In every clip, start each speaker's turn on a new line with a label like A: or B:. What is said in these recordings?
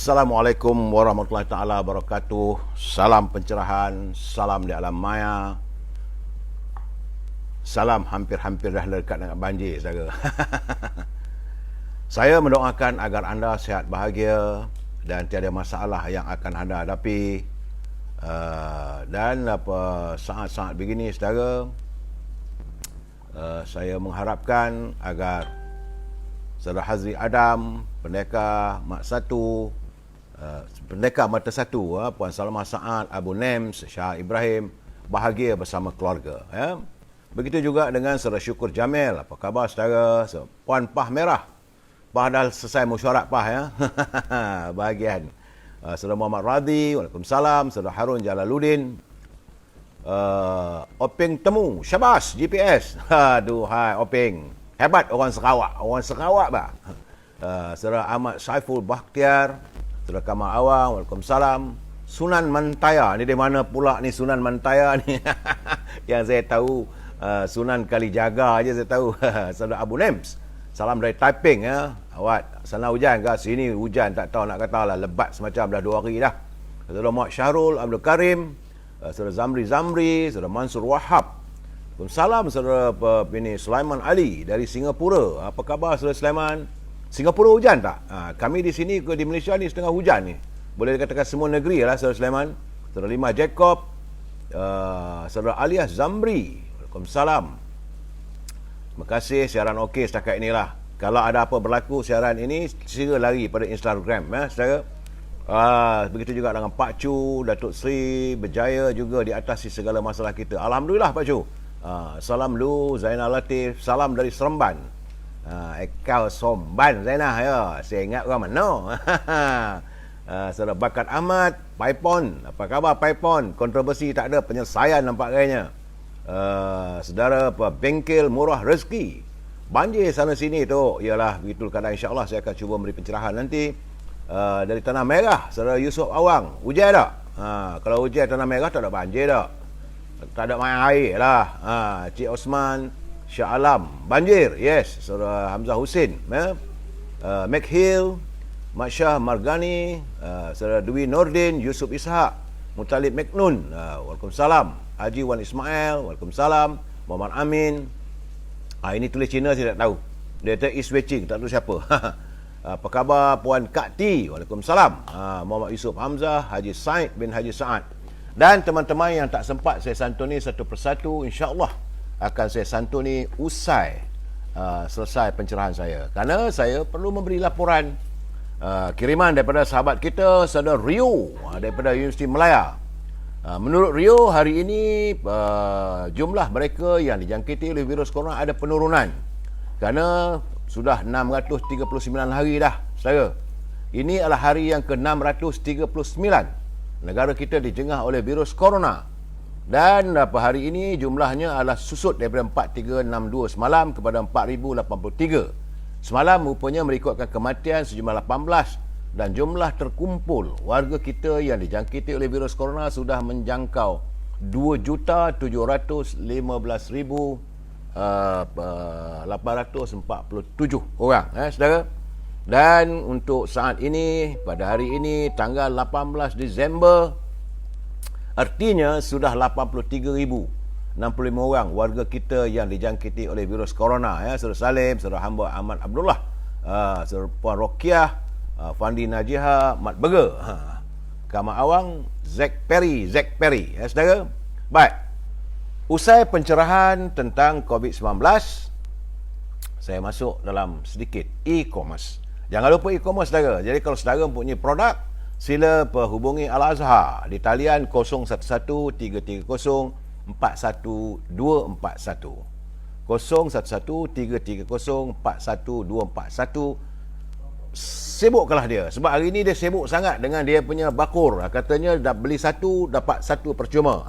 A: Assalamualaikum warahmatullahi taala wabarakatuh. Salam pencerahan, salam di alam maya. Salam hampir-hampir dah dekat dengan banjir, saudara. Saya mendoakan agar anda sihat bahagia dan tiada masalah yang akan anda hadapi. Dan saat-saat begini, saudara, saya mengharapkan agar Saudara Hazri Adam, Pendekar Mat Satu, Pendekar Mata Satu, Puan Salamah Saad, Abu Nems, Syah Ibrahim, bahagia bersama keluarga. Ya. Begitu juga dengan Saudara Syukur Jamil. Apa khabar saudara? Puan Pah Merah. Pah dah selesai mesyuarat Pah, ya. Bahagian. Saudara Muhammad Radhi, Waalaikumsalam. Saudara Harun Jalaluddin. Openg Temu, Syabas, GPS. Aduhai, Openg. Hebat orang Sarawak bah. Saudara Ahmad Saiful Bakhtiar, Saudara Kamal Awang, Waalaikumsalam. Sunan Mantaya, ni di mana pula ni Sunan Mantaya ni? Yang saya tahu Sunan Kalijaga aja saya tahu. Saudara Abu Nems, salam dari Taiping, ya. Awak sana hujan ke? Sini hujan tak tahu nak kata lah, lebat semacam dah 2 hari dah. Saudara Muhammad Syahrul Abdul Karim, Saudara Zamri, Saudara Mansur Wahab. Salam saudara ini Sulaiman Ali dari Singapura. Apa khabar saudara Sulaiman? Singapura hujan tak? Kami di sini di Malaysia ni setengah hujan ni. Boleh dikatakan semua negeri lah saudara Sulaiman. Saudara Lima Jacob, saudara Alias Zamri. Waalaikumsalam. Terima kasih, siaran okey setakat inilah. Kalau ada apa berlaku siaran ini, sila lari pada Instagram, ya saudara. Begitu juga dengan Pak Chu, Datuk Sri berjaya juga diatasi segala masalah kita. Alhamdulillah Pak Chu. Salam Lu Zainal Latif, salam dari Seremban. Ekau Somban Zainal, ya. Saya ingat orang mana. Saudara Bakat Ahmad, Paipon. Apa khabar Paipon? Kontroversi tak ada, penyelesaian nampak kayaknya. Saudara Bengkel Murah Rezeki. Banjir sana sini tu, ialah begitu keadaan, insya-Allah saya akan cuba beri pencerahan nanti. Dari Tanah Merah, saudara Yusuf Awang, hujan tak? Kalau hujan Tanah Merah tak ada banjir tak? Tak ada main air lah. Cik Osman Shah Alam, banjir, yes. Saudara Hamzah Husin, ya. Mac Hill, Mat Syah Margani, saudara Dwi Nordin, Yusuf Ishak, Mutalib Meknun, Waalaikumsalam. Haji Wan Ismail, Waalaikumsalam. Muhammad Amin. Ini tulis Cina saya tak tahu. Dia kata East Weching, tak tahu siapa. Apa khabar Puan Kak T? Waalaikumsalam. Muhammad Yusuf Hamzah, Haji Said bin Haji Saad. Dan teman-teman yang tak sempat saya santuni satu persatu, insya-Allah akan saya santuni usai selesai pencerahan saya. Kerana saya perlu memberi laporan kiriman daripada sahabat kita, saudara Rio daripada Universiti Melaya. Menurut Rio, hari ini jumlah mereka yang dijangkiti oleh virus corona ada penurunan. Kerana sudah 639 hari dah, saudara. Ini adalah hari yang ke-639 negara kita dijengah oleh virus corona. Dan hari ini jumlahnya adalah susut daripada 4362 semalam kepada 4083. Semalam rupanya merekodkan kematian sejumlah 18 dan jumlah terkumpul warga kita yang dijangkiti oleh virus corona sudah menjangkau 2,715,847 orang, saudara. Dan untuk saat ini, pada hari ini tanggal 18 Disember, artinya sudah 83,065 orang warga kita yang dijangkiti oleh virus corona, ya. Saudara Salim, saudara hamba Ahmad Abdullah, saudara Puan Rokiah, Fandi Najiha, Mat Burger, Kamal Awang, Zack Perry, ya saudara. Baik, usai pencerahan tentang COVID-19, saya masuk dalam sedikit e-commerce. Jangan lupa e-commerce, saudara. Jadi kalau saudara mempunyai produk, sila hubungi Al-Azhar di talian 01133041241241. 01133041241241. Sibuklah dia. Sebab hari ni dia sibuk sangat dengan dia punya bakur. Katanya dah beli satu, dapat satu percuma.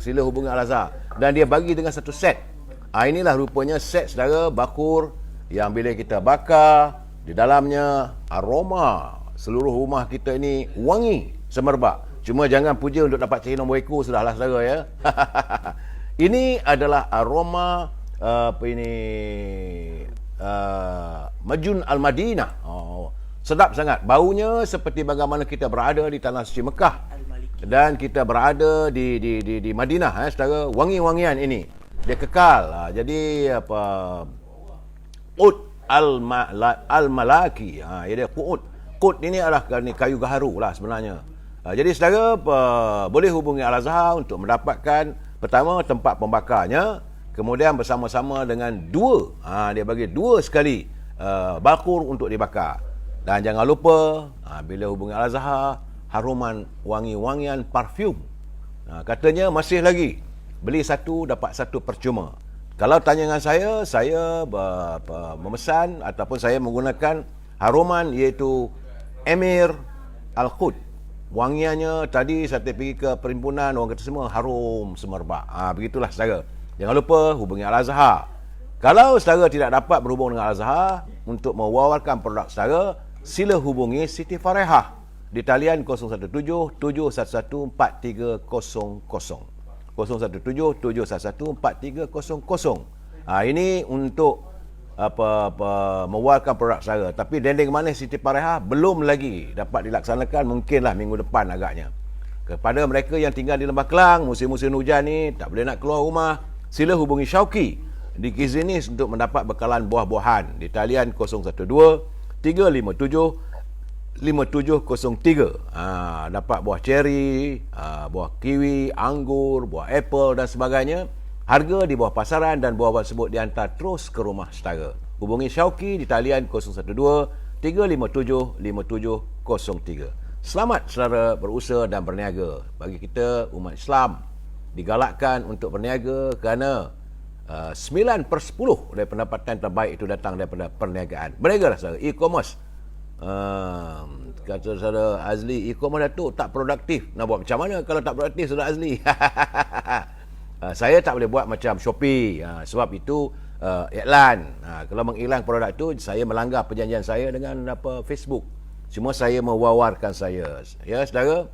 A: Sila hubungi Al-Azhar. Dan dia bagi dengan satu set. Inilah rupanya set, saudara, bakur yang bila kita bakar, di dalamnya aroma seluruh rumah kita ini wangi semerbak. Cuma jangan puja untuk dapat cari nombor ekor, sudahlah saudara, ya. Ini adalah aroma Majun Al-Madinah. Sedap sangat. Baunya seperti bagaimana kita berada di tanah suci Mekah. Dan kita berada di Madinah, saudara. Wangi-wangian ini. Dia kekal. Jadi apa, Qut al-Malaki. Dia Qut. Qut ini adalah kayu gaharu lah sebenarnya. Jadi saudara boleh hubungi Al-Azhar untuk mendapatkan pertama tempat pembakarnya, kemudian bersama-sama dengan dia bagi 2 sekali bakur untuk dibakar. Dan jangan lupa bila hubungi Al-Azhar, haruman wangi-wangian parfum. Katanya masih lagi beli 1 dapat 1 percuma. Kalau tanya dengan saya memesan ataupun saya menggunakan haruman iaitu Emir Al-Qut. Wangiannya tadi saya pergi ke perhimpunan, orang kata semua harum semerbak. Begitulah saudara. Jangan lupa hubungi Al-Azhar. Kalau saudara tidak dapat berhubung dengan Al-Azhar untuk mewawarkan produk saudara, sila hubungi Siti Farehah di talian 017-711-4300. 017-711-4300. Ini untuk mewawarkan produk saudara. Tapi dendeng manis Siti Farehah belum lagi dapat dilaksanakan, mungkinlah minggu depan agaknya. Kepada mereka yang tinggal di Lembah Kelang, musim-musim hujan ni tak boleh nak keluar rumah, sila hubungi Syauqi di Kizinis untuk mendapat bekalan buah-buahan di talian 012-357-5703. Dapat buah ceri, buah kiwi, anggur, buah apple dan sebagainya. Harga di bawah pasaran dan buah tersebut dihantar terus ke rumah saudara. Hubungi Syauqi di talian 012-357-5703. Selamat saudara berusaha dan berniaga. Bagi kita umat Islam digalakkan untuk berniaga kerana 9/10 dari pendapatan terbaik itu datang daripada perniagaan. Berniagalah saudara. E-commerce. Kata saudara Azli, e-commerce Datuk tak produktif. Nak buat macam mana kalau tak produktif saudara Azli? Saya tak boleh buat macam Shopee, sebab itu iklan. Kalau mengiklan produk itu, saya melanggar perjanjian saya dengan Facebook. Cuma saya mewawarkan saya. Ya saudara,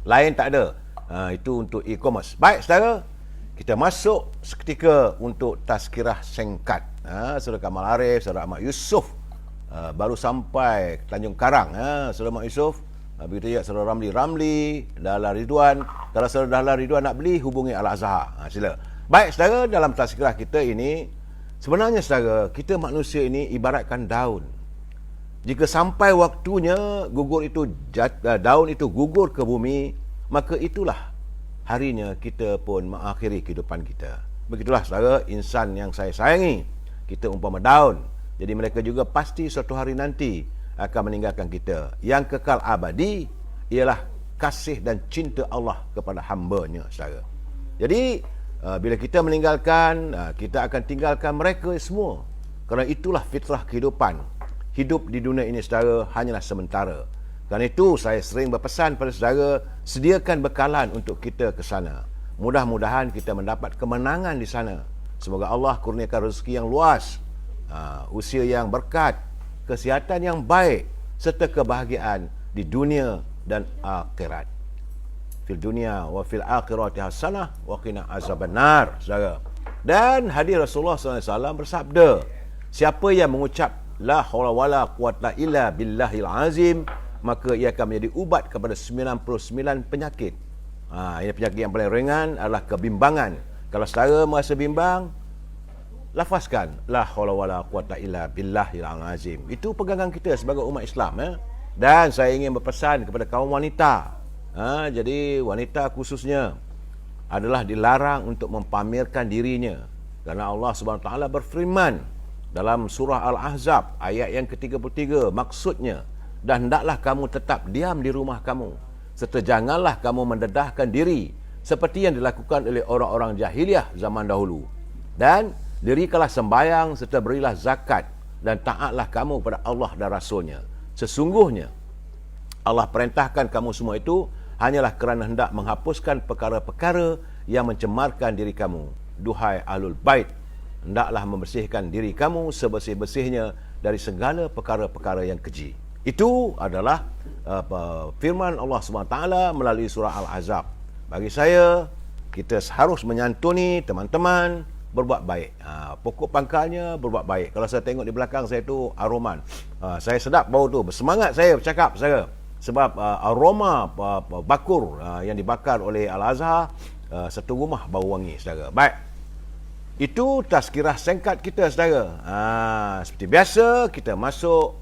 A: lain tak ada. Itu untuk e-commerce. Baik saudara, kita masuk seketika untuk tazkirah singkat. Saudara Kamal Arif, saudara Ahmad Yusof baru sampai Tanjung Karang. Saudara Ahmad Yusof, begitu juga saudara Ramli, Dahlan Ridwan. Kalau saudara Dahlan Ridwan nak beli, hubungi Al-Azhar. Sila. Baik saudara, dalam tazkirah kita ini, sebenarnya saudara, kita manusia ini ibaratkan daun. Jika sampai waktunya daun itu gugur ke bumi, maka itulah harinya kita pun mengakhiri kehidupan kita. Begitulah saudara, insan yang saya sayangi. Kita umpama daun. Jadi mereka juga pasti suatu hari nanti akan meninggalkan kita. Yang kekal abadi ialah kasih dan cinta Allah kepada hamba-Nya, saudara. Jadi bila kita meninggalkan, kita akan tinggalkan mereka semua. Kerana itulah fitrah kehidupan. Hidup di dunia ini, saudara, hanyalah sementara. Kerana itu saya sering berpesan pada saudara, sediakan bekalan untuk kita ke sana. Mudah-mudahan kita mendapat kemenangan di sana. Semoga Allah kurniakan rezeki yang luas, usia yang berkat, kesihatan yang baik, serta kebahagiaan di dunia dan akhirat. Fil dunia wa fil akhirati hasanah wa qina azabannar, saudara. Dan hadis Rasulullah SAW bersabda, siapa yang mengucap la haula wala quwata illa billahil azim, maka ia akan menjadi ubat kepada 99 penyakit. Ini penyakit yang paling ringan adalah kebimbangan. Kalau saudara merasa bimbang, lafazkan la haula wala quwata illa billahil azim. Itu pegangan kita sebagai umat Islam. Dan saya ingin berpesan kepada kaum wanita. Jadi wanita khususnya adalah dilarang untuk mempamerkan dirinya. Kerana Allah SWT berfirman dalam surah Al-Ahzab ayat yang ke-33, maksudnya, dan hendaklah kamu tetap diam di rumah kamu, serta janganlah kamu mendedahkan diri seperti yang dilakukan oleh orang-orang jahiliah zaman dahulu. Dan dirikanlah sembayang serta berilah zakat, dan taatlah kamu kepada Allah dan Rasulnya. Sesungguhnya Allah perintahkan kamu semua itu hanyalah kerana hendak menghapuskan perkara-perkara yang mencemarkan diri kamu. Duhai ahlul bait, hendaklah membersihkan diri kamu sebersih-bersihnya dari segala perkara-perkara yang keji. Itu adalah firman Allah SWT melalui surah Al-Ahzab. Bagi saya, kita harus menyantuni teman-teman berbuat baik. Pokok pangkalnya berbuat baik. Kalau saya tengok di belakang saya tu aroman. Saya sedap bau tu. Bersemangat saya bercakap saya. Sebab aroma bakur yang dibakar oleh Al-Azhar satu rumah bau wangi, saudara. Baik. Itu tazkirah singkat kita, saudara. Seperti biasa kita masuk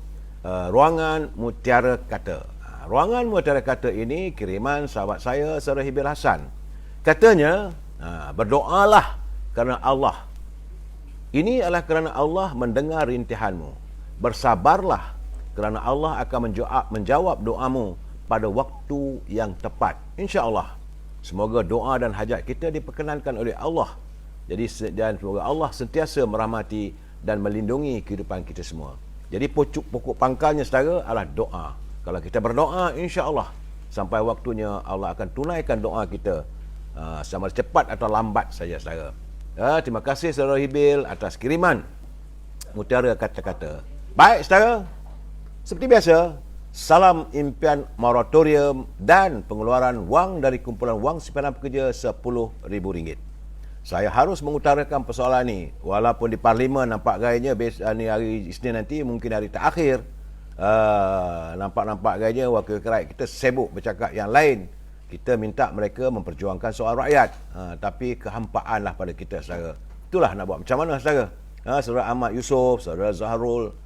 A: ruangan Mutiara Kata. Ruangan Mutiara Kata ini kiriman sahabat saya Saudara Hibil Hasan. Katanya, berdoalah kerana Allah. Ini adalah kerana Allah mendengar rintihanmu. Bersabarlah kerana Allah akan menjawab doamu pada waktu yang tepat. InsyaAllah. Semoga doa dan hajat kita diperkenankan oleh Allah. Jadi dan semoga Allah sentiasa merahmati dan melindungi kehidupan kita semua. Jadi pokok pangkalnya, saudara, adalah doa. Kalau kita berdoa, insya-Allah sampai waktunya Allah akan tunaikan doa kita, sama cepat atau lambat saja, saudara. Terima kasih Saudara Hibil atas kiriman Mutiara Kata-Kata. Baik, saudara. Seperti biasa, salam impian moratorium dan pengeluaran wang dari kumpulan wang simpanan pekerja RM10,000. Saya harus mengutarakan persoalan ini. Walaupun di Parlimen nampak gayanya hari Isnin nanti mungkin hari terakhir. Nampak-nampak gayanya wakil rakyat kita sibuk bercakap yang lain. Kita minta mereka memperjuangkan soal rakyat. Tapi kehampaan lah pada kita, saudara. Itulah nak buat macam mana, saudara. Saudara Ahmad Yusof, Saudara Zaharul,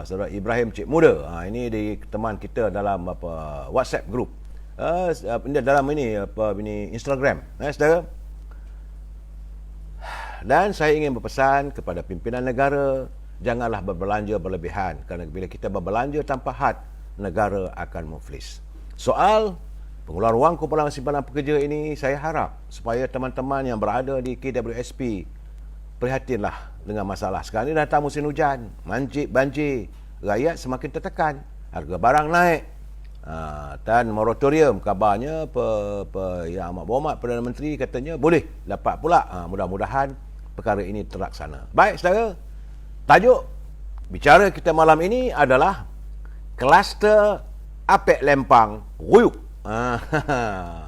A: Saudara Ibrahim Cik Muda. Ini di teman kita dalam WhatsApp group. Dalam ini Instagram, saudara. Dan saya ingin berpesan kepada pimpinan negara, janganlah berbelanja berlebihan, kerana bila kita berbelanja tanpa had, negara akan muflis. Soal pengeluaran wang kumpulan simpanan pekerja ini, saya harap supaya teman-teman yang berada di KWSP prihatinlah dengan masalah. Sekarang ini datang musim hujan, banjir, rakyat semakin tertekan, harga barang naik. Dan moratorium kabarnya Yang Amat Berhormat Perdana Menteri katanya boleh dapat pula. Mudah-mudahan perkara ini terlaksana. Baik, saudara. Tajuk bicara kita malam ini adalah kluster Apek Lempang Ruyuk.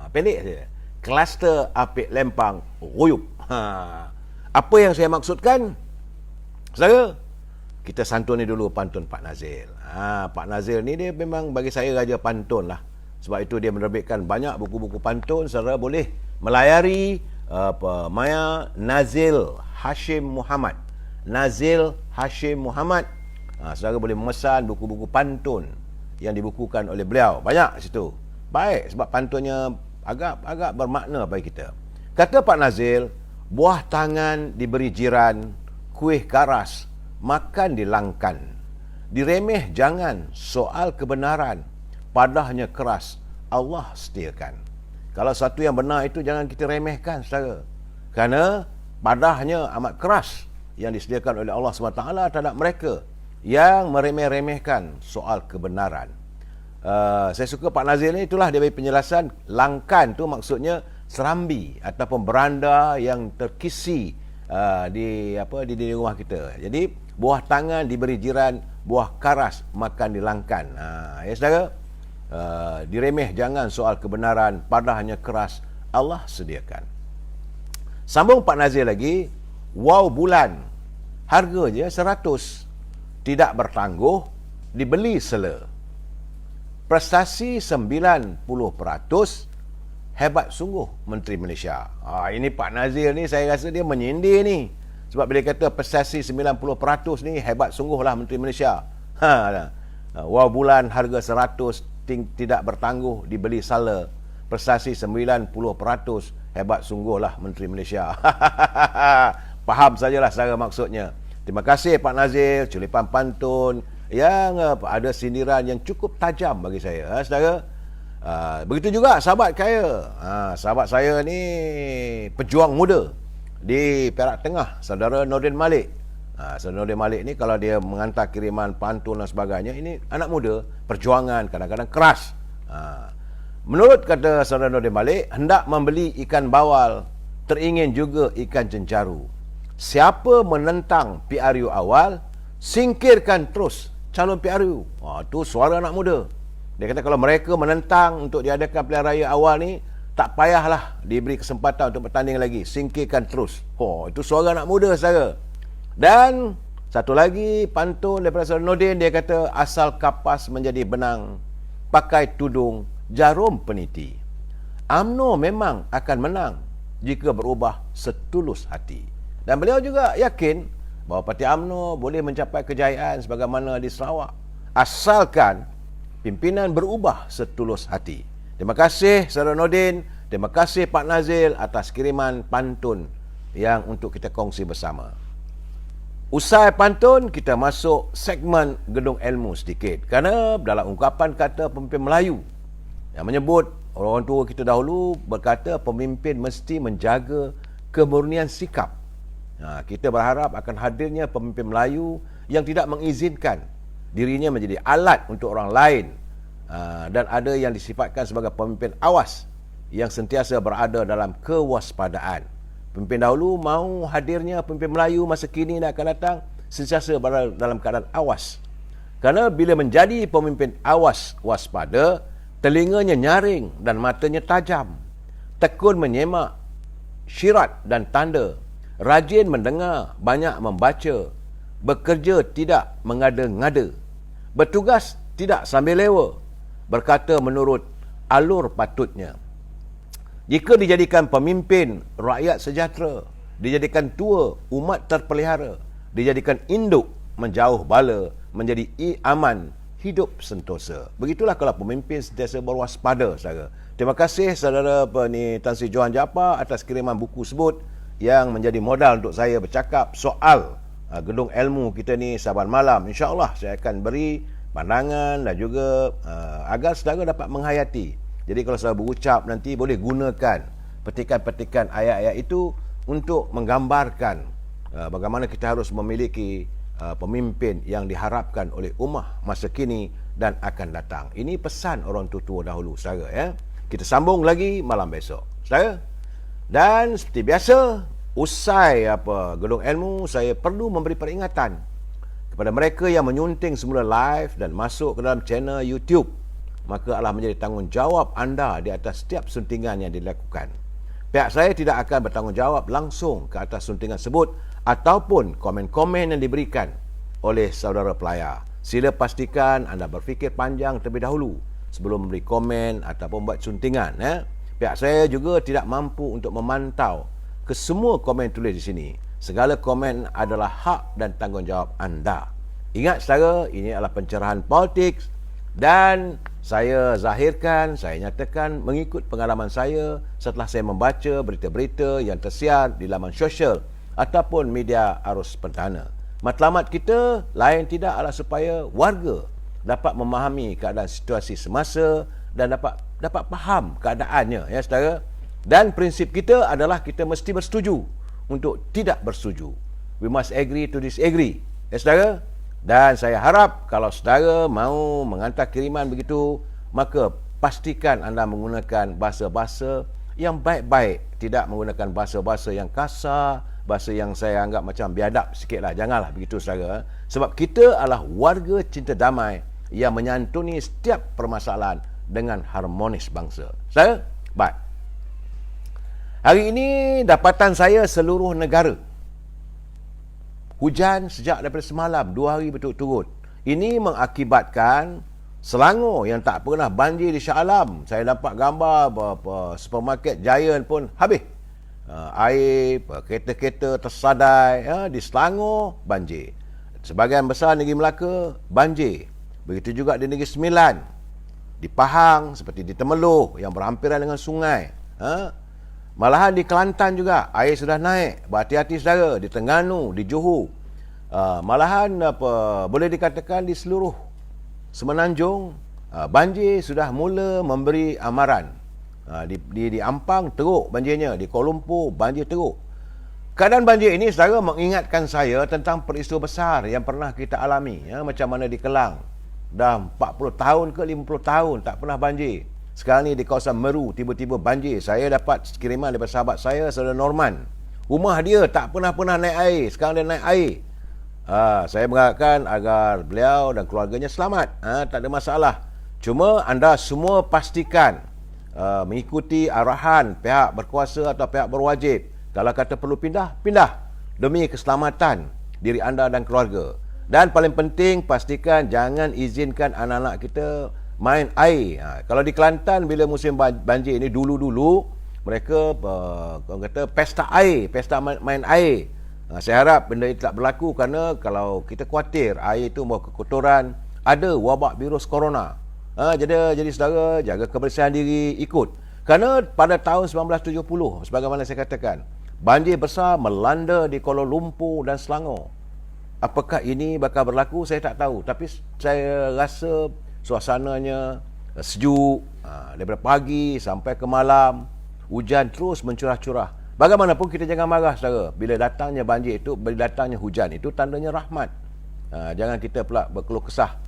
A: Pendek saja. Kluster Apek Lempang Ruyuk. Apa yang saya maksudkan? Saudara, kita santuni dulu pantun Pak Nazil. Pak Nazil ni dia memang bagi saya raja pantun lah. Sebab itu dia menerbitkan banyak buku-buku pantun. Saudara boleh melayari Maya Nazil Hashim Muhammad. Nazil Hashim Muhammad. Saudara boleh memesan buku-buku pantun yang dibukukan oleh beliau. Banyak situ. Baik, sebab pantunnya agak bermakna bagi kita. Kata Pak Nazil, buah tangan diberi jiran, kuih karas makan dilangkan. Diremeh jangan soal kebenaran, padahnya keras Allah setiakan. Kalau satu yang benar itu jangan kita remehkan, saudara. Kerana padahnya amat keras yang disediakan oleh Allah SWT terhadap mereka yang meremeh-remehkan soal kebenaran. Saya suka Pak Nazir ni, itulah dia bagi penjelasan. Langkan tu maksudnya serambi ataupun beranda yang terkisi di rumah kita. Jadi buah tangan diberi jiran, buah karas makan dilangkan. Ya saudara, diremeh jangan soal kebenaran, padahnya keras Allah sediakan. Sambung Pak Nazir lagi, wow bulan harga je 100, tidak bertangguh, dibeli sela. Prestasi 90%, hebat sungguh Menteri Malaysia. Ini Pak Nazir ni saya rasa dia menyindir ni. Sebab bila kata prestasi 90% ni hebat sungguhlah Menteri Malaysia. Wah bulan harga 100 tidak bertangguh dibeli sala. Prestasi 90% hebat sungguhlah Menteri Malaysia. Faham sajalah saya maksudnya. Terima kasih Pak Nazir, culipan pantun yang ada sindiran yang cukup tajam bagi saya, saudara. Begitu juga sahabat saya. Sahabat saya ni pejuang muda di Perak Tengah, saudara Nordin Malik. Saudara Nordin Malik ni kalau dia mengantar kiriman pantun dan sebagainya, ini anak muda, perjuangan kadang-kadang keras. Menurut kata saudara Nordin Malik, hendak membeli ikan bawal, teringin juga ikan cencaru. Siapa menentang PRU awal, singkirkan terus calon PRU. Itu suara anak muda. Dia kata kalau mereka menentang untuk diadakan pilihan raya awal ni, tak payahlah diberi kesempatan untuk bertanding lagi, singkirkan terus. Itu suara anak muda saudara. Dan satu lagi pantun daripada Saudara Nordin, dia kata asal kapas menjadi benang, pakai tudung jarum peniti. UMNO memang akan menang jika berubah setulus hati. Dan beliau juga yakin bahawa parti UMNO boleh mencapai kejayaan sebagaimana di Sarawak asalkan pimpinan berubah setulus hati. Terima kasih Saudara Nordin, terima kasih Pak Nazil atas kiriman pantun yang untuk kita kongsi bersama. Usai pantun, kita masuk segmen Gedung Ilmu sedikit. Kerana dalam ungkapan kata pemimpin Melayu yang menyebut orang tua kita dahulu berkata pemimpin mesti menjaga kemurnian sikap. Kita berharap akan hadirnya pemimpin Melayu yang tidak mengizinkan dirinya menjadi alat untuk orang lain, dan ada yang disifatkan sebagai pemimpin awas yang sentiasa berada dalam kewaspadaan. Pemimpin dahulu mahu hadirnya pemimpin Melayu masa kini dan akan datang sentiasa berada dalam keadaan awas. Kerana bila menjadi pemimpin awas waspada, telinganya nyaring dan matanya tajam, tekun menyemak syirat dan tanda, rajin mendengar, banyak membaca, bekerja tidak mengada-ngada, bertugas tidak sambil lewa, berkata menurut alur patutnya. Jika dijadikan pemimpin, rakyat sejahtera, dijadikan tua, umat terpelihara, dijadikan induk, menjauh bala, menjadi aman, hidup sentosa. Begitulah kalau pemimpin sentiasa berwaspada, saudara. Terima kasih saudara Tan Sri Johan Jaafar atas kiriman buku sebut yang menjadi modal untuk saya bercakap soal Gedung Ilmu kita ni Saban malam. InsyaAllah saya akan beri pandangan dan juga agar saudara dapat menghayati. Jadi kalau saudara berucap nanti boleh gunakan petikan-petikan ayat-ayat itu untuk menggambarkan bagaimana kita harus memiliki pemimpin yang diharapkan oleh ummah masa kini dan akan datang. Ini pesan orang tua-tua dahulu, saudara ya. Kita sambung lagi malam besok, saudara. Dan seperti biasa, usai Gedung Ilmu, saya perlu memberi peringatan kepada mereka yang menyunting semula live dan masuk ke dalam channel YouTube. Maka adalah menjadi tanggungjawab anda di atas setiap suntingan yang dilakukan. Pihak saya tidak akan bertanggungjawab langsung ke atas suntingan tersebut ataupun komen-komen yang diberikan oleh saudara pelayar. Sila pastikan anda berfikir panjang terlebih dahulu sebelum memberi komen ataupun buat suntingan. Pihak saya juga tidak mampu untuk memantau ke semua komen tulis di sini. Segala komen adalah hak dan tanggungjawab anda. Ingat saudara, ini adalah pencerahan politik dan saya zahirkan, saya nyatakan mengikut pengalaman saya setelah saya membaca berita-berita yang tersiar di laman sosial ataupun media arus perdana. Matlamat kita lain tidak adalah supaya warga dapat memahami keadaan situasi semasa dan dapat faham keadaannya, ya saudara. Dan prinsip kita adalah kita mesti bersetuju untuk tidak bersetuju. We must agree to disagree, ya saudara. Dan saya harap kalau saudara mahu menghantar kiriman begitu, maka pastikan anda menggunakan bahasa-bahasa yang baik-baik, tidak menggunakan bahasa-bahasa yang kasar, bahasa yang saya anggap macam biadab sikitlah. Janganlah begitu saudara. Sebab kita adalah warga cinta damai yang menyantuni setiap permasalahan dengan harmonis bangsa. Saudara, baik. Hari ini dapatan saya seluruh negara. Hujan sejak daripada semalam, 2 hari berturut-turut. Ini mengakibatkan Selangor yang tak pernah banjir di Shah Alam. Saya dapat gambar supermarket Giant pun habis. Air, kereta-kereta tersadai. Di Selangor, banjir. Sebahagian besar negeri Melaka, banjir. Begitu juga di Negeri Sembilan. Di Pahang, seperti di Temeloh yang berhampiran dengan sungai. Malahan di Kelantan juga air sudah naik. Berhati-hati saudara. Di Terengganu, di Johor. Malahan boleh dikatakan di seluruh Semenanjung banjir sudah mula memberi amaran. Di Ampang teruk banjirnya. Di Kuala Lumpur banjir teruk. Keadaan banjir ini saudara mengingatkan saya tentang peristiwa besar yang pernah kita alami. Macam mana di Kelang. Dah 40 tahun ke 50 tahun tak pernah banjir. Sekarang ni di kawasan Meru tiba-tiba banjir. Saya dapat kiriman daripada sahabat saya, saudara Norman. Rumah dia tak pernah naik air. Sekarang dia naik air. Saya mengharapkan agar beliau dan keluarganya selamat. Tak ada masalah. Cuma anda semua pastikan mengikuti arahan pihak berkuasa atau pihak berwajib. Kalau kata perlu pindah, pindah demi keselamatan diri anda dan keluarga. Dan paling penting, pastikan jangan izinkan anak-anak kita main air. Kalau di Kelantan bila musim banjir ini dulu-dulu mereka orang kata pesta air, pesta main air. Saya harap benda itu tak berlaku, kerana kalau kita khawatir air itu membawa kekotoran, ada wabak virus corona. Jadi saudara jaga kebersihan diri, ikut. Kerana pada tahun 1970 sebagaimana saya katakan, banjir besar melanda di Kuala Lumpur dan Selangor. Apakah ini bakal berlaku, saya tak tahu. Tapi saya rasa suasananya sejuk, daripada pagi sampai ke malam, hujan terus mencurah-curah. Bagaimanapun kita jangan marah saudara. Bila datangnya banjir itu, bila datangnya hujan itu tandanya rahmat. Jangan kita pula berkeluh kesah.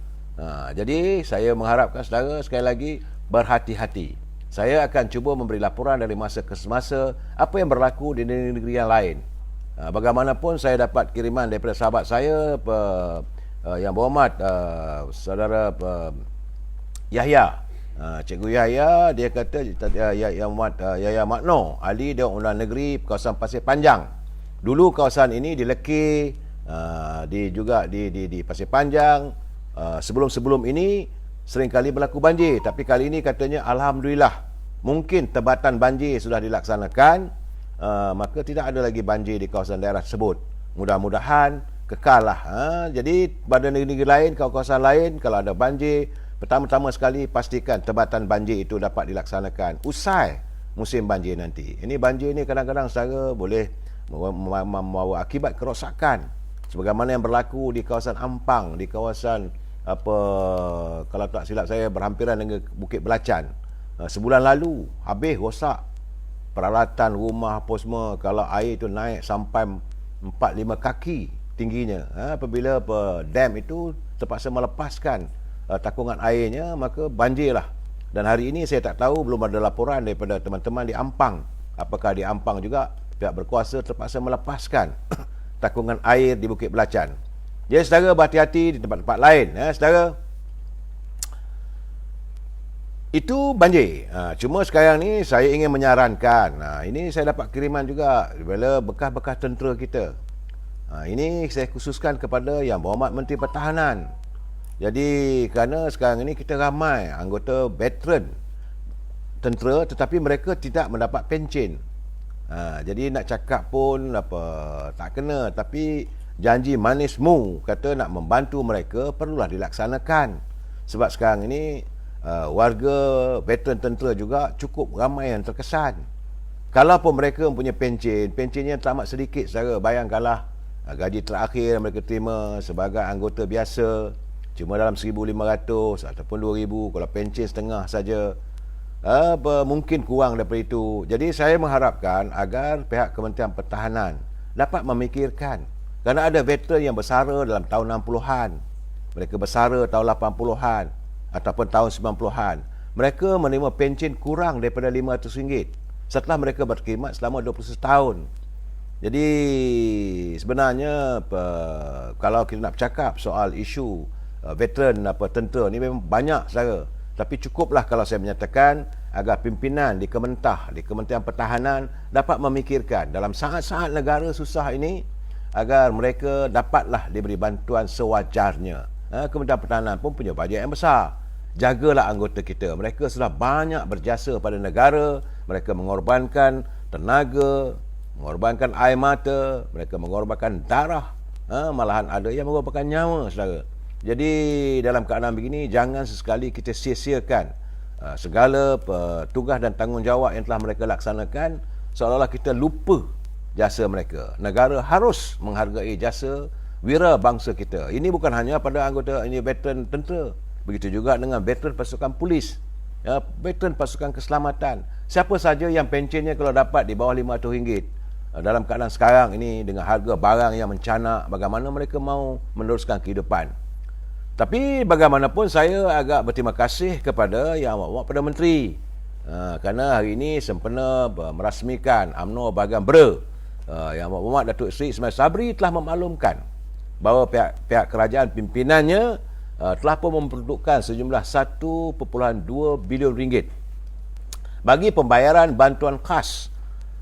A: Jadi saya mengharapkan saudara sekali lagi berhati-hati. Saya akan cuba memberi laporan dari masa ke semasa apa yang berlaku di negeri-negeri yang lain. Bagaimanapun saya dapat kiriman daripada sahabat saya yang berhormat saudara Yahya, Cikgu Yahya, dia kata yang berhormat Yahya Makno, ahli Dewan Undangan Negeri kawasan Pasir Panjang. Dulu kawasan ini dilekir juga di Pasir Panjang. Sebelum-sebelum ini seringkali berlaku banjir, tapi kali ini katanya alhamdulillah mungkin tebatan banjir sudah dilaksanakan. Maka tidak ada lagi banjir di kawasan daerah tersebut. Mudah-mudahan kekal lah. Jadi pada negeri-negeri lain, kawasan lain, kalau ada banjir, pertama-tama sekali pastikan tebatan banjir itu dapat dilaksanakan usai musim banjir nanti. Ini banjir ini kadang-kadang saudara boleh membawa akibat kerosakan, sebagaimana yang berlaku di kawasan Ampang, di kawasan kalau tak silap saya berhampiran dengan Bukit Belacan. Sebulan lalu habis rosak peralatan rumah apa semua. Kalau air itu naik sampai 4-5 kaki tingginya, apabila dam itu terpaksa melepaskan takungan airnya, maka banjirlah. Dan hari ini saya tak tahu, belum ada laporan daripada teman-teman di Ampang, apakah di Ampang juga pihak berkuasa terpaksa melepaskan takungan air di Bukit Belacan. Jadi saudara berhati-hati di tempat-tempat lain, saudara. Itu banjir. Cuma sekarang ni saya ingin menyarankan, ini saya dapat kiriman juga bila bekas-bekas tentera kita. Ini saya khususkan kepada Yang Berhormat Menteri Pertahanan. Jadi kerana sekarang ini kita ramai anggota veteran tentera, tetapi mereka tidak mendapat pencen. Jadi nak cakap pun tak kena, tapi janji manismu kata nak membantu mereka perlulah dilaksanakan. Sebab sekarang ini warga veteran tentera juga cukup ramai yang terkesan. Kalaupun mereka mempunyai pencennya teramat sedikit saudara. Bayangkanlah gaji terakhir yang mereka terima sebagai anggota biasa cuma dalam 1,500 ataupun 2,000. Kalau pencen setengah saja, mungkin kurang daripada itu. Jadi saya mengharapkan agar pihak Kementerian Pertahanan dapat memikirkan, kerana ada veteran yang bersara dalam tahun 60-an, mereka bersara tahun 80-an ataupun tahun 90-an. Mereka menerima pencen kurang daripada RM500 setelah mereka berkhidmat selama 21 tahun. Jadi sebenarnya kalau kita nak bercakap soal isu veteran tentera ni memang banyak saudara. Tapi cukuplah kalau saya menyatakan agar pimpinan di Kementerian Pertahanan dapat memikirkan dalam saat-saat negara susah ini, agar mereka dapatlah diberi bantuan sewajarnya. Kementerian Pertahanan pun punya bajet yang besar. Jagalah anggota kita. Mereka sudah banyak berjasa pada negara. Mereka mengorbankan tenaga, mengorbankan air mata, mereka mengorbankan darah, malahan ada yang mengorbankan nyawa saudara. Jadi dalam keadaan begini, jangan sesekali kita sia-siakan segala tugas dan tanggungjawab yang telah mereka laksanakan, seolah-olah kita lupa jasa mereka. Negara harus menghargai jasa wira bangsa kita. Ini bukan hanya pada anggota ini veteran tentera, begitu juga dengan veteran pasukan polis, veteran pasukan keselamatan. Siapa saja yang pencennya kalau dapat di bawah RM500, dalam keadaan sekarang ini dengan harga barang yang mencanak, bagaimana mereka mau meneruskan kehidupan? Tapi bagaimanapun saya agak berterima kasih kepada Yang Berhormat Perdana Menteri, kerana hari ini sempena merasmikan UMNO bahagian BRA. Yang Berhormat Datuk Seri Ismail Sabri telah memaklumkan bahawa pihak kerajaan pimpinannya telah pun memperuntukkan sejumlah RM1.2 bilion bagi pembayaran bantuan khas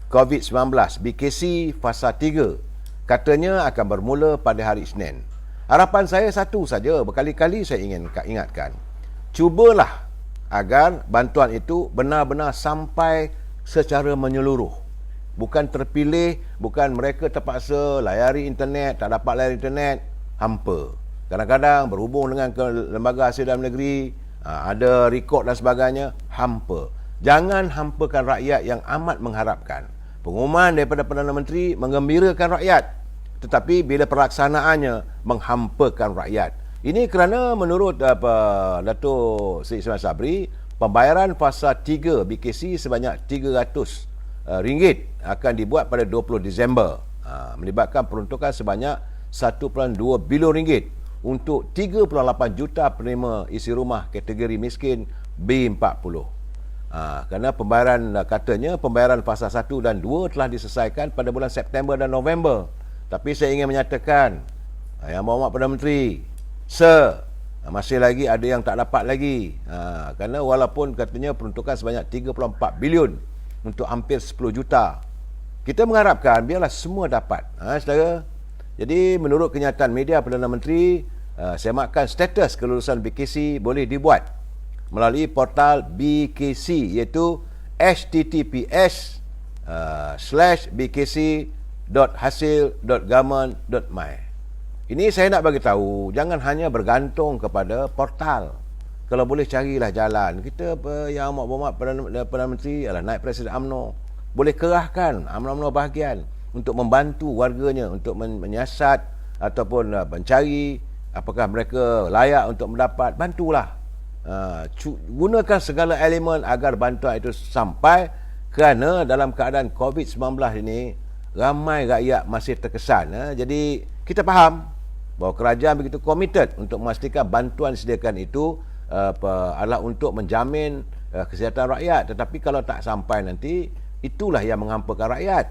A: COVID-19 BKC Fasa 3 katanya akan bermula pada hari Isnin. Harapan saya satu saja, berkali-kali saya ingin ingatkan. Cubalah agar bantuan itu benar-benar sampai secara menyeluruh. Bukan terpilih, bukan mereka terpaksa layari internet, tak dapat layari internet, hampa. Kadang-kadang berhubung dengan lembaga hasil dalam negeri, ada rekod dan sebagainya, hampa. Jangan hampakan rakyat yang amat mengharapkan. Pengumuman daripada Perdana Menteri menggembirakan rakyat, tetapi bila pelaksanaannya menghampakan rakyat. Ini kerana menurut Datuk Seri Ismail Sabri, pembayaran fasa 3 BKC sebanyak RM300 akan dibuat pada 20 Disember, melibatkan peruntukan sebanyak RM1.2 bilion untuk 38 juta penerima isi rumah kategori miskin B40. Kerana katanya pembayaran fasa 1 dan 2 telah diselesaikan pada bulan September dan November. Tapi saya ingin menyatakan, Yang Berhormat Perdana Menteri, Sir, masih lagi ada yang tak dapat lagi. Kerana walaupun katanya peruntukan sebanyak 34 bilion untuk hampir 10 juta, kita mengharapkan biarlah semua dapat. Saudara. Jadi menurut kenyataan media Perdana Menteri, semakkan status kelulusan BKC boleh dibuat melalui portal BKC, iaitu https://bkc.hasil.government.my. Ini saya nak bagi tahu, jangan hanya bergantung kepada portal. Kalau boleh carilah jalan. Kita yang Berhormat Perdana Menteri adalah naib Presiden UMNO, boleh kerahkan UMNO bahagian untuk membantu warganya untuk menyiasat ataupun mencari apakah mereka layak untuk mendapat. Bantulah. Gunakan segala elemen agar bantuan itu sampai, kerana dalam keadaan COVID-19 ini ramai rakyat masih terkesan. Jadi kita faham bahawa kerajaan begitu komited untuk memastikan bantuan disediakan itu adalah untuk menjamin kesihatan rakyat. Tetapi kalau tak sampai nanti, itulah yang menghampakan rakyat.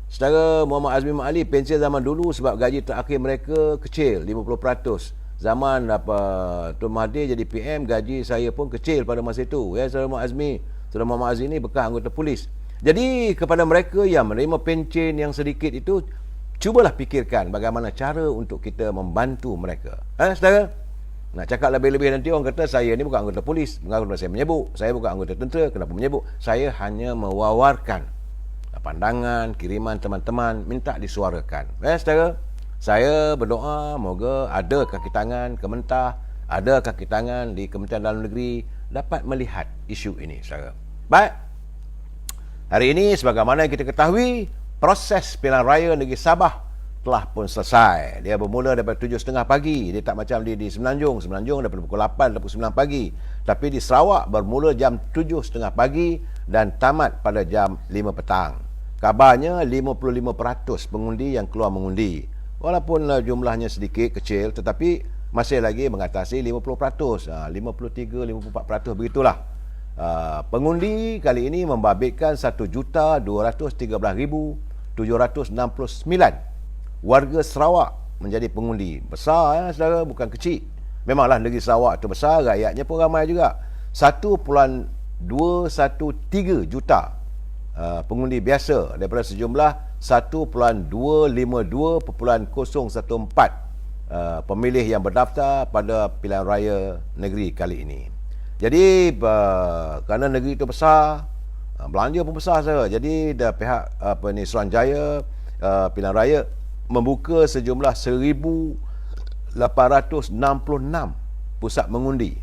A: Saudara Muhammad Azmi Mak Ali pension zaman dulu sebab gaji terakhir mereka kecil, 50%. Zaman Tun Mahathir jadi PM, gaji saya pun kecil pada masa itu. Saudara Muhammad Azmi, Saudara Muhammad Azmi ini bekas anggota polis. Jadi kepada mereka yang menerima pencen yang sedikit itu, cubalah fikirkan bagaimana cara untuk kita membantu mereka. Saudara? Nak cakap lebih-lebih nanti orang kata saya ni bukan anggota polis, bukan saya menyebut, saya bukan anggota tentera, kenapa menyebut? Saya hanya mewawarkan pandangan, kiriman teman-teman, minta disuarakan. Saudara? Saya berdoa moga ada kaki tangan Kementah, ada kaki tangan di Kementerian Dalam Negeri dapat melihat isu ini, saudara. Baik. Hari ini sebagaimana kita ketahui, proses pilihan raya negeri Sabah telah pun selesai. Dia bermula daripada 7.30 pagi. Dia tak macam di Semenanjung. Semenanjung daripada pukul 8 dan pukul 9 pagi. Tapi di Sarawak bermula jam 7.30 pagi dan tamat pada jam 5 petang. Kabarnya 55% pengundi yang keluar mengundi. Walaupun jumlahnya sedikit, kecil, tetapi masih lagi mengatasi 50%. 53-54% begitulah. Pengundi kali ini membabitkan 1,213,769 warga Sarawak menjadi pengundi. Besar, saudara, bukan kecil. Memanglah negeri Sarawak itu besar, rakyatnya pun ramai juga. 1.213 juta pengundi biasa daripada sejumlah 1.252.014 pemilih yang berdaftar pada pilihan raya negeri kali ini. Jadi kerana negeri itu besar, belanja pun besar saja. Jadi dah pihak Suruhanjaya pilihan raya membuka sejumlah 1,866 pusat mengundi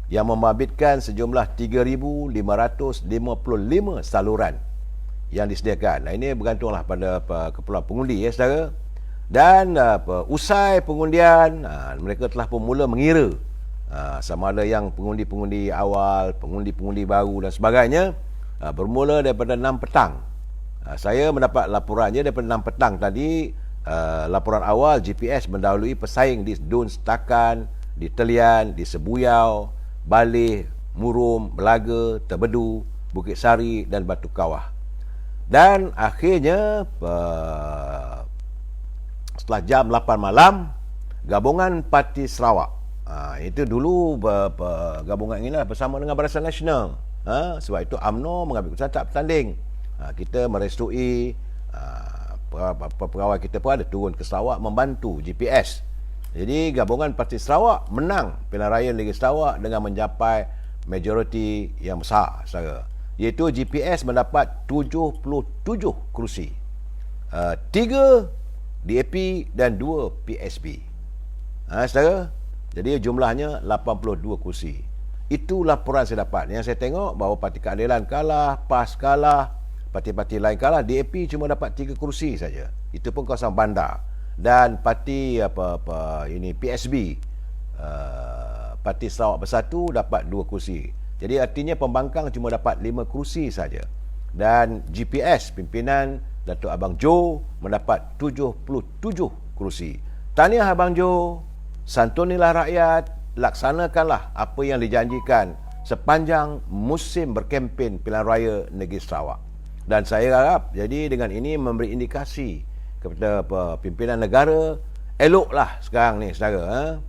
A: yang membabitkan sejumlah 3,555 saluran yang disediakan. Ini bergantunglah pada keperluan pengundi, saudara. Dan usai pengundian, mereka telah pun mula mengira sama ada yang pengundi-pengundi awal, pengundi-pengundi baru dan sebagainya, bermula daripada 6 petang. Saya mendapat laporannya daripada 6 petang tadi. Laporan awal GPS mendahului pesaing di Dun Setakan, di Telian, di Sebuyau, Baleh, Murum, Belaga, Terbedu, Bukit Sari dan Batu Kawah. Dan akhirnya setelah jam 8 malam, Gabungan Parti Sarawak Itu dulu gabungan ini lah bersama dengan Barisan Nasional. Sebab itu UMNO mengambil keputusan tak bertanding. Kita merestui pegawai kita pun ada turun ke Sarawak membantu GPS. Jadi gabungan Parti Sarawak menang pilihan raya Negeri Sarawak dengan mencapai majoriti yang besar, saudara. Iaitu GPS mendapat 77 kerusi. 3 DAP dan 2 PSB. Saudara, jadi jumlahnya 82 kerusi. Itu laporan saya dapat. Yang saya tengok bahawa Parti Keadilan kalah, PAS kalah, parti-parti lain kalah, DAP cuma dapat 3 kerusi saja. Itu pun kawasan bandar. Dan parti PSB, Parti Sarawak Bersatu dapat 2 kerusi. Jadi artinya pembangkang cuma dapat 5 kerusi saja. Dan GPS pimpinan Datuk Abang Jo mendapat 77 kerusi. Tahniah Abang Jo, santunilah rakyat, laksanakanlah apa yang dijanjikan sepanjang musim berkempen pilihan raya Negeri Sarawak. Dan saya harap jadi dengan ini memberi indikasi kepada pimpinan negara, eloklah sekarang ni saudara,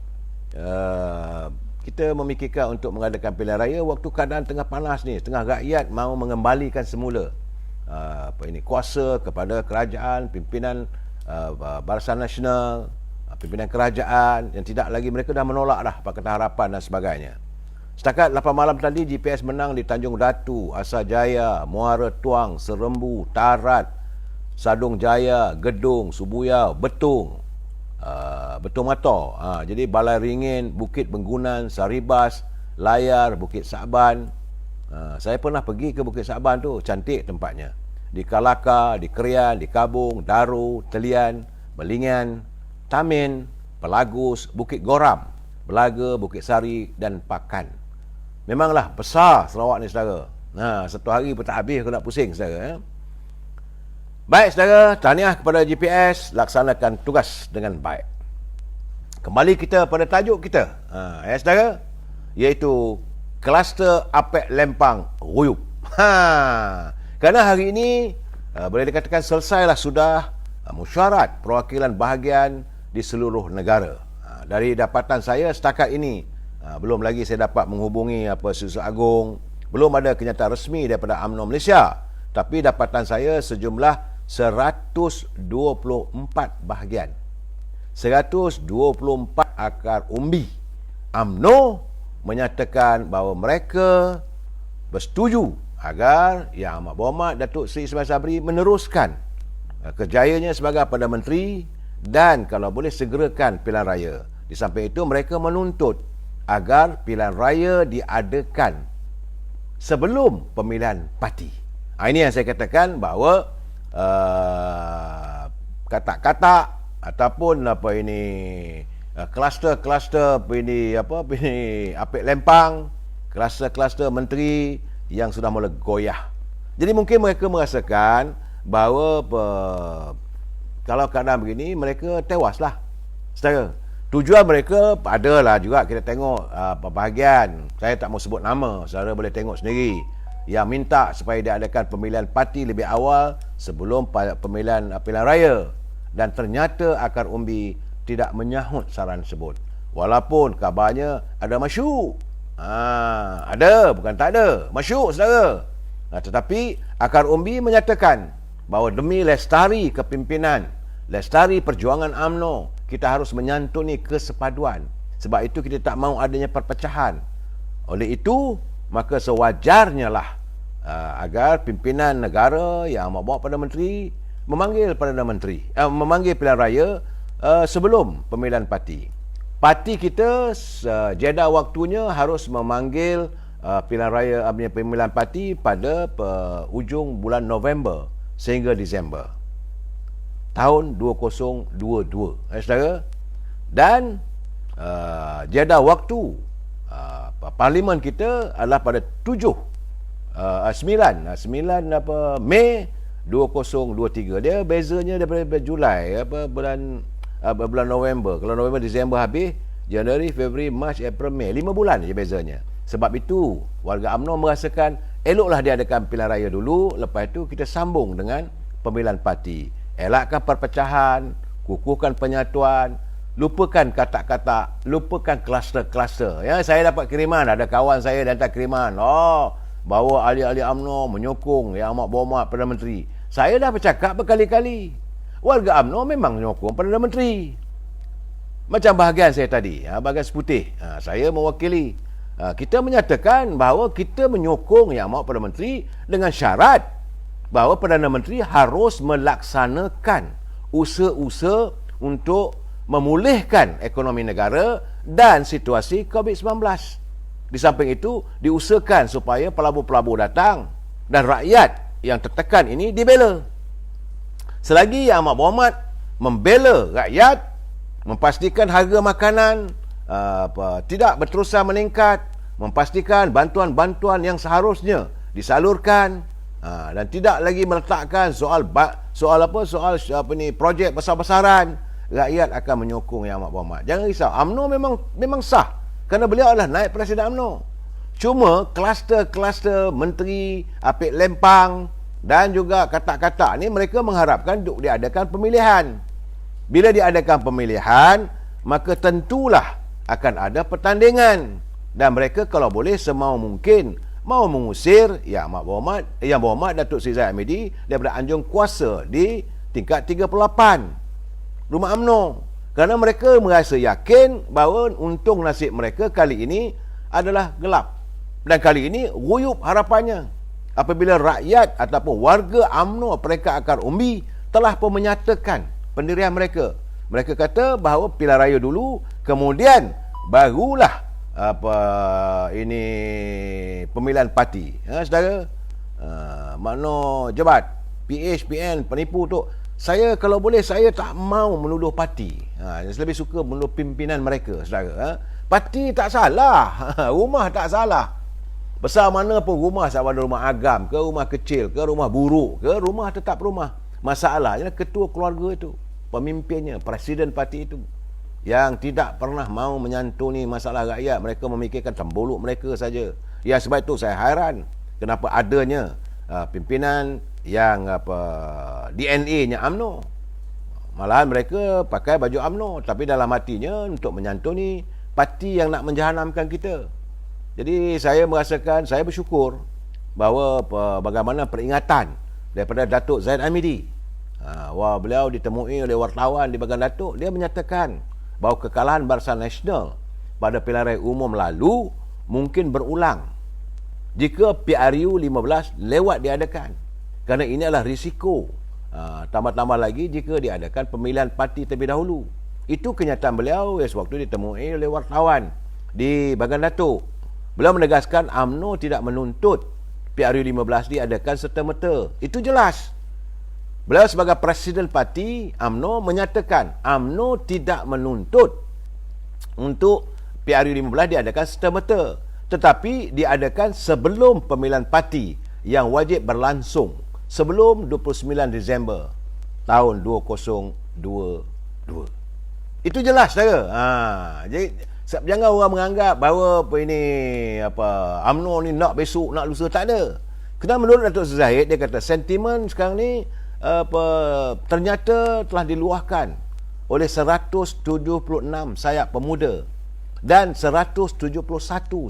A: kita memikirkan untuk mengadakan pilihan raya waktu keadaan tengah panas ni, tengah rakyat mahu mengembalikan semula kuasa kepada kerajaan, pimpinan Barisan Nasional, pimpinan kerajaan, yang tidak lagi mereka dah menolak dah Pakatan Harapan dan sebagainya. Setakat 8 malam tadi GPS menang di Tanjung Datu, Asajaya, Muara Tuang, Serembu, Tarat, Sadung Jaya, Gedung, Subuyau, Betung, Betung Mator. Jadi Balai Ringin, Bukit Benggunan, Saribas, Layar, Bukit Saban. Saya pernah pergi ke Bukit Saban tu, cantik tempatnya. Di Kalaka, di Kerian, di Kabung, Daru, Telian, Belingan, Tamin, Pelagus, Bukit Goram, Belaga, Bukit Sari dan Pakan. Memanglah besar Sarawak ni saudara. Satu hari pun tak habis aku nak pusing saudara. Baik saudara, tahniah kepada GPS, laksanakan tugas dengan baik. Kembali kita pada tajuk kita, saudara, iaitu kluster Apek Lempang Ruyup. Kerana hari ini boleh dikatakan selesailah sudah mesyuarat perwakilan bahagian di seluruh negara. Dari dapatan saya setakat ini, belum lagi saya dapat menghubungi Susut Agung, belum ada kenyataan resmi daripada UMNO Malaysia, tapi dapatan saya sejumlah 124 bahagian, 124 akar umbi UMNO menyatakan bahawa mereka bersetuju agar Yang Amat Berhormat Datuk Seri Ismail Sabri meneruskan kerjayanya sebagai Perdana Menteri dan kalau boleh segerakan pilihan raya. Di samping itu mereka menuntut agar pilihan raya diadakan sebelum pemilihan parti. Ini yang saya katakan bahawa kata-kata ataupun kluster-kluster Apek Lempang, kluster-kluster menteri yang sudah mula goyah. Jadi mungkin mereka merasakan bahawa kalau keadaan begini mereka tewaslah. Saudara, tujuan mereka adalah juga kita tengok bahagian, saya tak mau sebut nama, saudara boleh tengok sendiri, yang minta supaya diadakan pemilihan parti lebih awal sebelum pemilihan pilihan raya, dan ternyata akar umbi tidak menyahut saran tersebut. Walaupun kabarnya ada masyuk. Ada, bukan tak ada. Masyuk, saudara. Tetapi akar umbi menyatakan bahawa demi lestari kepimpinan, lestari perjuangan UMNO, kita harus menyantuni kesepaduan. Sebab itu kita tak mahu adanya perpecahan. Oleh itu, maka sewajarnya lah agar pimpinan negara yang amat bawa Perdana Menteri memanggil Perdana Menteri, memanggil pilihan raya sebelum pemilihan parti. Parti kita jeda waktunya harus memanggil pilihan raya pemilihan parti pada ujung bulan November sehingga Disember tahun 2022, saudara. Dan jeda waktu parlimen kita adalah pada 9 Mei 2023. Dia bezanya daripada Julai bulan November. Kalau November, Disember habis, Januari, Februari, Mac, April, Mei, 5 bulan je bezanya. Sebab itu warga UMNO merasakan eloklah diadakan pilihan raya dulu, lepas itu kita sambung dengan pemilihan parti. Elakkan perpecahan, kukuhkan penyatuan, lupakan kata-kata, lupakan kluster-kluster. Ya, saya dapat kiriman, ada kawan saya yang hantar kiriman. Bahawa ahli-ahli UMNO menyokong Yang Amat Berhormat Perdana Menteri. Saya dah bercakap berkali-kali. Warga UMNO memang menyokong Perdana Menteri. Macam bahagian saya tadi, bahagian seputih. Saya mewakili. Kita menyatakan bahawa kita menyokong Yang Amat Perdana Menteri dengan syarat bahawa Perdana Menteri harus melaksanakan usaha-usaha untuk memulihkan ekonomi negara dan situasi COVID-19. Di samping itu, diusahakan supaya pelabur-pelabur datang dan rakyat yang tertekan ini dibela. Selagi Yang Amat Berhormat membela rakyat, memastikan harga makanan tidak berterusan meningkat, memastikan bantuan-bantuan yang seharusnya disalurkan, dan tidak lagi meletakkan soal projek besar-besaran, rakyat akan menyokong Yang Amat Berhormat. Jangan risau, UMNO memang sah kerana beliau adalah naib Presiden UMNO. Cuma kluster-kluster menteri, apik lempang dan juga katak-katak ni mereka mengharapkan diadakan pemilihan. Bila diadakan pemilihan, maka tentulah akan ada pertandingan. Dan mereka kalau boleh semau mungkin mau mengusir Yang Berhormat Datuk Seri Zahid Hamidi daripada anjung kuasa di tingkat 38 Rumah UMNO. Kerana mereka merasa yakin bahawa untung nasib mereka kali ini adalah gelap. Dan kali ini ruyup harapannya apabila rakyat ataupun warga UMNO peringkat akar umbi telah pun menyatakan pendirian mereka. Mereka kata bahawa pilihan raya dulu, kemudian barulah pemilihan parti. Saudara, makna jebat PH, PN, penipu tu, saya kalau boleh saya tak mau menuduh parti. Saya lebih suka menuduh pimpinan mereka, saudara. Parti tak salah, rumah tak salah. Besar mana pun rumah, sama ada rumah agam ke, rumah kecil ke, rumah buruk ke, rumah tetap rumah. Masalahnya ketua keluarga itu, pemimpinnya, presiden parti itu, yang tidak pernah mau menyantuni masalah rakyat. Mereka memikirkan tembuluk mereka saja. Ya, sebab itu saya hairan kenapa adanya pimpinan yang DNA-nya UMNO. Malahan mereka pakai baju UMNO, tapi dalam hatinya untuk menyantuni parti yang nak menjahanamkan kita. Jadi saya merasakan, saya bersyukur bahawa bagaimana peringatan daripada Datuk Zahid Hamidi. Beliau ditemui oleh wartawan di Bagan Datuk, dia menyatakan bahawa kekalahan Barisan Nasional pada pilihan raya umum lalu mungkin berulang jika PRU 15 lewat diadakan. Kerana ini adalah risiko. Tambah-tambah lagi jika diadakan pemilihan parti terlebih dahulu. Itu kenyataan beliau sewaktu ditemui oleh wartawan di Bagan Datuk. Beliau menegaskan UMNO tidak menuntut PRU 15 diadakan serta-merta. Itu jelas. Beliau sebagai presiden parti UMNO menyatakan UMNO tidak menuntut untuk PRU 15 diadakan serta-merta, tetapi diadakan sebelum pemilihan parti yang wajib berlangsung sebelum 29 Disember tahun 2022. Itu jelas, saudara. Jadi jangan orang menganggap bahawa UMNO ni nak besok, nak lusa, tak ada. Kerana menurut Datuk Zahid, dia kata sentimen sekarang ni ternyata telah diluahkan oleh 176 sayap pemuda dan 171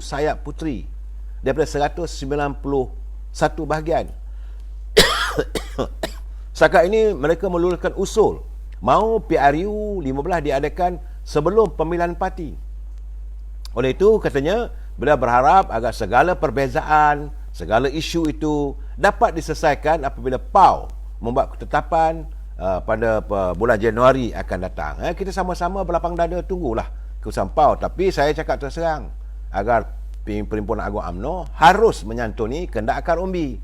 A: sayap puteri daripada 191 bahagian. Setakat ini mereka meluluhkan usul mahu PRU 15 diadakan sebelum pemilihan parti. Oleh itu katanya beliau berharap agar segala perbezaan, segala isu itu dapat diselesaikan apabila PAU membuat ketetapan pada bulan Januari akan datang. Kita sama-sama berlapang dada tunggulah keputusan PAU. Tapi saya cakap terus terang agar Perhimpunan Agung UMNO harus menyantuni kehendak akar umbi.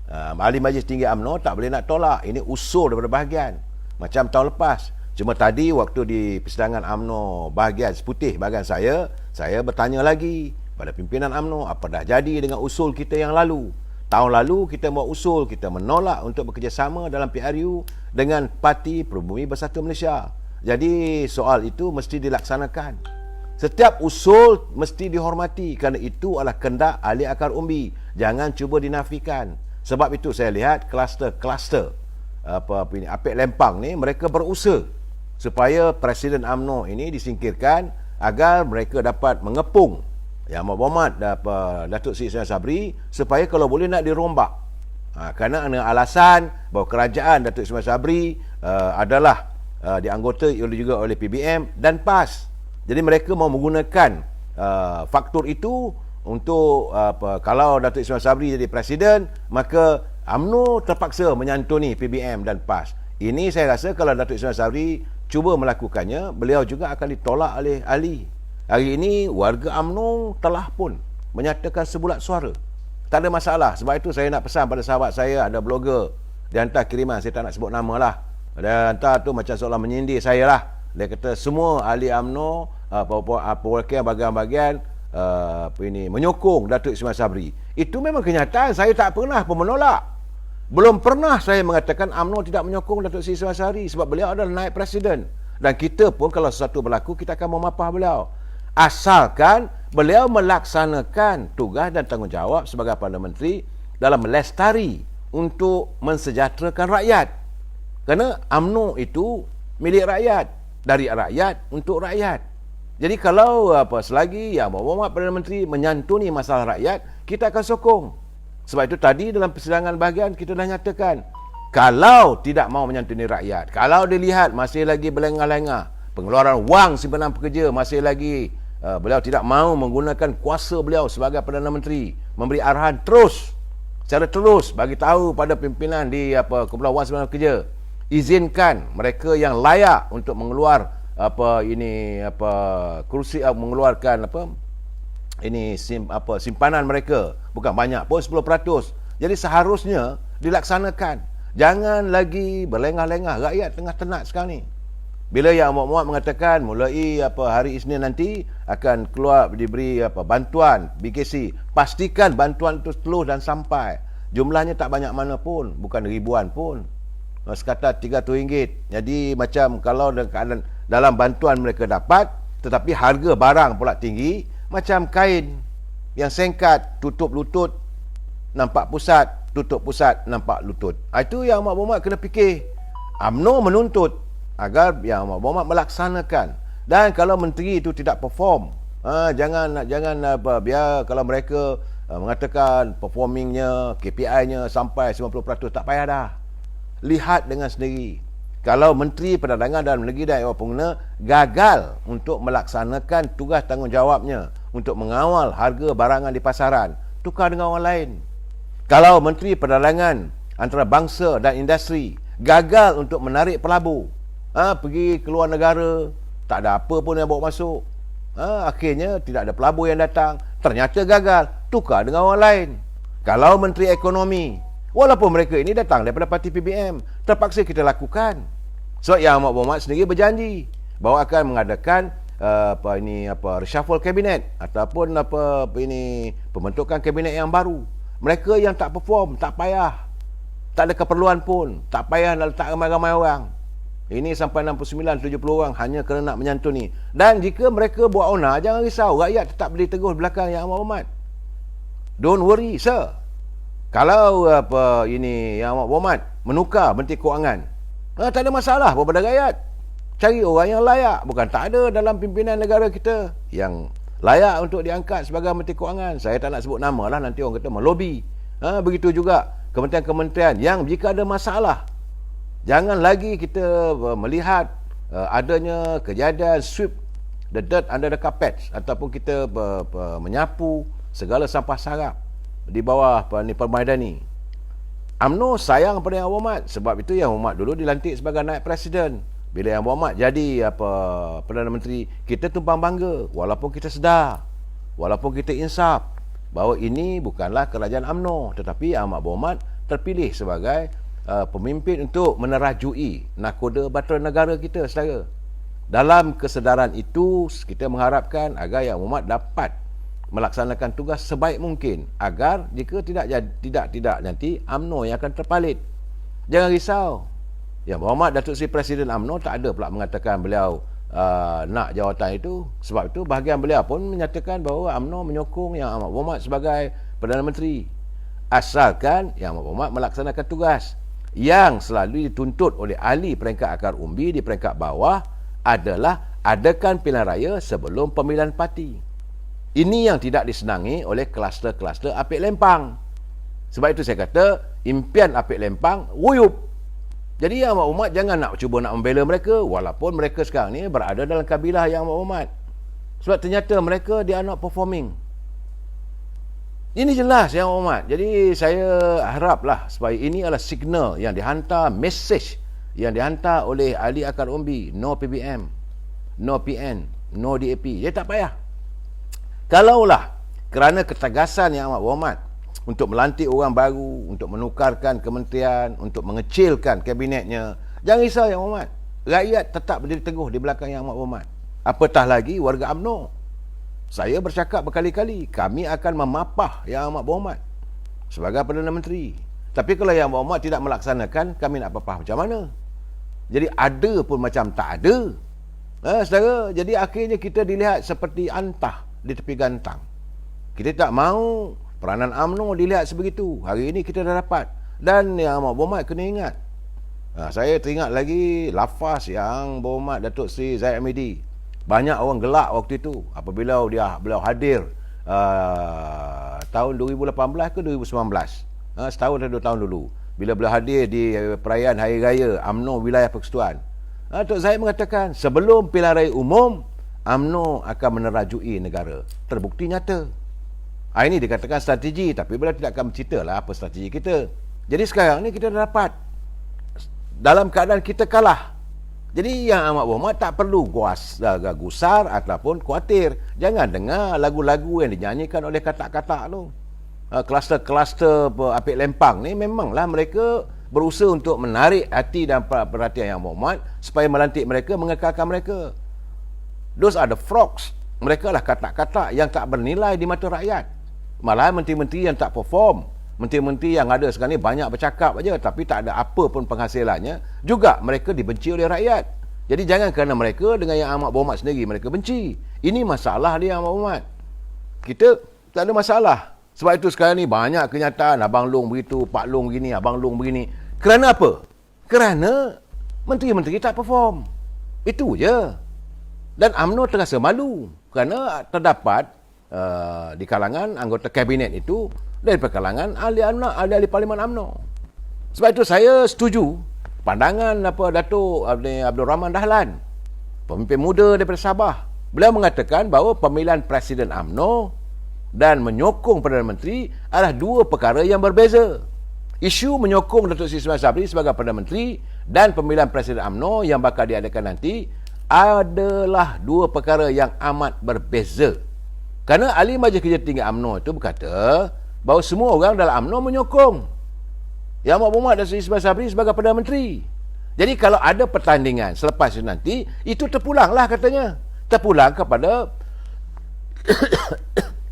A: Ahli Majlis Tinggi UMNO tak boleh nak tolak. Ini usul daripada bahagian. Macam tahun lepas. Cuma tadi waktu di persidangan UMNO bahagian seputih, bahagian saya bertanya lagi pada pimpinan UMNO, apa dah jadi dengan usul kita yang lalu. Tahun lalu kita buat usul, kita menolak untuk bekerjasama dalam PRU dengan Parti Peribumi Bersatu Malaysia. Jadi soal itu mesti dilaksanakan. Setiap usul mesti dihormati kerana itu adalah kehendak ahli akar umbi. Jangan cuba dinafikan. Sebab itu saya lihat kluster-kluster apik lempang ni mereka berusaha supaya Presiden UMNO ini disingkirkan agar mereka dapat mengepung Yang Amat Berhormat Datuk Seri Ismail Sabri supaya kalau boleh nak dirombak. Kerana ada alasan bahawa kerajaan Datuk Ismail Sabri adalah dianggota juga oleh PBM dan PAS. Jadi mereka mau menggunakan faktor itu untuk kalau Datuk Ismail Sabri jadi presiden, maka UMNO terpaksa menyantuni PBM dan PAS. Ini saya rasa kalau Datuk Ismail Sabri cuba melakukannya, beliau juga akan ditolak oleh ahli. Hari ini warga UMNO telah pun menyatakan sebulat suara. Tak ada masalah. Sebab itu saya nak pesan pada sahabat saya, ada blogger, dia hantar kiriman, saya tak nak sebut nama lah. Dia hantar tu macam seolah menyindir saya lah. Dia kata semua ahli UMNO, perwakilan bahagian-bahagian menyokong Datuk Ismail Sabri. Itu memang kenyataan. Saya tak pernah pun menolak. Belum pernah saya mengatakan UMNO tidak menyokong Datuk Ismail Sabri sebab beliau adalah naib presiden. Dan kita pun kalau sesuatu berlaku, kita akan memapah beliau. Asalkan beliau melaksanakan tugas dan tanggungjawab sebagai Perdana Menteri dalam melestari untuk mensejahterakan rakyat. Kerana UMNO itu milik rakyat, dari rakyat untuk rakyat. Jadi kalau selagi Yang Berhormat Perdana Menteri menyantuni masalah rakyat, kita akan sokong. Sebab itu tadi dalam persidangan bahagian kita dah nyatakan, kalau tidak mau menyantuni rakyat, kalau dilihat masih lagi berlengah-lengah, pengeluaran wang simpanan pekerja masih lagi, beliau tidak mahu menggunakan kuasa beliau sebagai Perdana Menteri, memberi arahan secara terus bagi tahu pada pimpinan di Kumpulan Wang Simpanan Pekerja, izinkan mereka yang layak untuk mengeluar mengeluarkan simpanan mereka, bukan banyak pun 10%. Jadi seharusnya dilaksanakan. Jangan lagi berlengah-lengah. Rakyat tengah tenat sekarang ni. Bila Yang Amat mengatakan mulai hari Isnin nanti akan keluar diberi bantuan BKC, pastikan bantuan itu terus dan sampai. Jumlahnya tak banyak mana pun, bukan ribuan pun. Sekadar RM300. Jadi macam kalau dalam bantuan mereka dapat, tetapi harga barang pula tinggi, macam kain yang singkat, tutup lutut nampak pusat, tutup pusat nampak lutut. Itu Yang Amat Berhormat kena fikir. UMNO menuntut agar Yang Amat Berhormat melaksanakan. Dan kalau menteri itu tidak perform, jangan biar kalau mereka mengatakan performingnya, KPI-nya sampai 90%, tak payah dah. Lihat dengan sendiri. Kalau Menteri Perdagangan Dalam Negeri dan Ewan Pengguna gagal untuk melaksanakan tugas tanggungjawabnya untuk mengawal harga barangan di pasaran, tukar dengan orang lain. Kalau Menteri Perdagangan Antarabangsa dan Industri gagal untuk menarik pelabur, pergi keluar negara, tak ada apa pun yang bawa masuk, akhirnya tidak ada pelabur yang datang, ternyata gagal, tukar dengan orang lain. Kalau Menteri Ekonomi, walaupun mereka ini datang daripada parti PBM, terpaksa kita lakukan. Sebab Yang Amat Berhormat sendiri berjanji bahawa akan mengadakan reshuffle kabinet ataupun pembentukan kabinet yang baru. Mereka yang tak perform, tak payah, tak ada keperluan pun, tak payah nak letak ramai-ramai orang. Ini sampai 69-70 orang hanya kerana nak menyantuni. Dan jika mereka buat onar, jangan risau, rakyat tetap berdiri teguh belakang Yang Amat Berhormat. Don't worry, sir. Kalau Yang Amat Berhormat menukar Menteri Kewangan, tak ada masalah kepada rakyat. Cari orang yang layak. Bukan tak ada dalam pimpinan negara kita yang layak untuk diangkat sebagai Menteri Kewangan. Saya tak nak sebut nama lah, nanti orang kata melobi. Begitu juga kementerian-kementerian yang jika ada masalah, jangan lagi kita melihat adanya kejadian sweep the dirt under the carpet, ataupun kita menyapu segala sampah sarap di bawah Permaidani. UMNO sayang pada Yang Berhormat. Sebab itu Yang Berhormat dulu dilantik sebagai naib presiden. Bila Yang Berhormat jadi Perdana Menteri, kita tumpang bangga, walaupun kita sedar, walaupun kita insaf bahawa ini bukanlah kerajaan UMNO, tetapi Yang Amat Berhormat terpilih sebagai pemimpin untuk menerajui nakoda bahtera negara kita, saudara. Dalam kesedaran itu, kita mengharapkan agar Yang Berhormat dapat melaksanakan tugas sebaik mungkin, agar jika tidak nanti UMNO yang akan terpalit. Jangan risau. Yang Berhormat Datuk Seri Presiden UMNO tak ada pula mengatakan beliau nak jawatan itu. Sebab itu bahagian beliau pun menyatakan bahawa UMNO menyokong Yang Amat Berhormat sebagai Perdana Menteri, asalkan Yang Amat Berhormat melaksanakan tugas. yang selalu dituntut oleh ahli peringkat akar umbi di peringkat bawah adalah adakan pilihan raya sebelum pemilihan parti. Ini yang tidak disenangi oleh kluster-kluster Apik Lempang. Sebab itu saya kata, impian Apik Lempang wuyup. Jadi yang maklumat jangan nak cuba nak membela mereka, walaupun mereka sekarang ni berada dalam kabilah yang maklumat. Sebab ternyata mereka they are not performing. Ini jelas yang maklumat. Jadi saya haraplah supaya ini adalah signal yang dihantar, message yang dihantar oleh ahli akar umbi. No PBM, no PN, no DAP. Jadi tak payah. Kalaulah kerana ketegasan yang amat berhormat untuk melantik orang baru, untuk menukarkan kementerian, untuk mengecilkan kabinetnya, jangan risau yang berhormat. Rakyat tetap berdiri teguh di belakang yang amat berhormat. Apatah lagi warga UMNO. Saya bercakap berkali-kali, kami akan memapah yang amat berhormat sebagai Perdana Menteri. Tapi kalau yang berhormat tidak melaksanakan, kami nak papah macam mana? Jadi ada pun macam tak ada. Saudara, jadi akhirnya kita dilihat seperti antah di tepi gantang. Kita tak mahu peranan UMNO dilihat sebegitu. Hari ini kita dah dapat. Dan yang amat berhormat kena ingat. Saya teringat lagi lafaz yang berhormat Datuk Seri Zahid Hamidi. Banyak orang gelak waktu itu apabila beliau hadir tahun 2018 ke 2019. Setahun atau 2 tahun dulu. Bila beliau hadir di perayaan Hari Raya UMNO Wilayah Persekutuan. Datuk Zahid mengatakan, sebelum pilihan raya umum, UMNO akan menerajui negara. Terbukti nyata. Ini dikatakan strategi, tapi beliau tidak akan menceritalah apa strategi kita. Jadi sekarang ni kita dah dapat. Dalam keadaan kita kalah. Jadi yang amat berhormat tak perlu gusar ataupun khawatir. Jangan dengar lagu-lagu yang dinyanyikan oleh katak-katak tu. Kluster-kluster Apik Lempang ni memanglah mereka berusaha untuk menarik hati dan perhatian yang berhormat supaya melantik mereka, mengekalkan mereka. Those are the frogs. Mereka lah katak-katak yang tak bernilai di mata rakyat. Malah menteri-menteri yang tak perform, menteri-menteri yang ada sekarang ni banyak bercakap aja tapi tak ada apa pun penghasilannya, juga mereka dibenci oleh rakyat. Jadi jangan kerana mereka dengan yang amat berhormat sendiri mereka benci. Ini masalah dia amat berhormat. Kita tak ada masalah. Sebab itu sekarang ni banyak kenyataan Abang Long begitu, Pak Long begini, Abang Long begini. Kerana apa? Kerana menteri-menteri tak perform. Itu je. Dan UMNO terasa malu kerana terdapat di kalangan anggota kabinet itu dari kalangan ahli-ahli Parlimen UMNO. Sebab itu saya setuju pandangan Datuk Abdul Rahman Dahlan, pemimpin muda daripada Sabah. Beliau mengatakan bahawa pemilihan Presiden UMNO dan menyokong Perdana Menteri adalah dua perkara yang berbeza. Isu menyokong Datuk Seri Ismail Sabri sebagai Perdana Menteri dan pemilihan Presiden UMNO yang bakal diadakan nanti adalah dua perkara yang amat berbeza. Kerana ahli Majlis Kerja Tinggi UMNO itu berkata bahawa semua orang dalam UMNO menyokong Yang Amat Berhormat Datuk Seri Ismail Sabri sebagai Perdana Menteri. Jadi kalau ada pertandingan selepas itu nanti, itu terpulanglah katanya. Terpulang kepada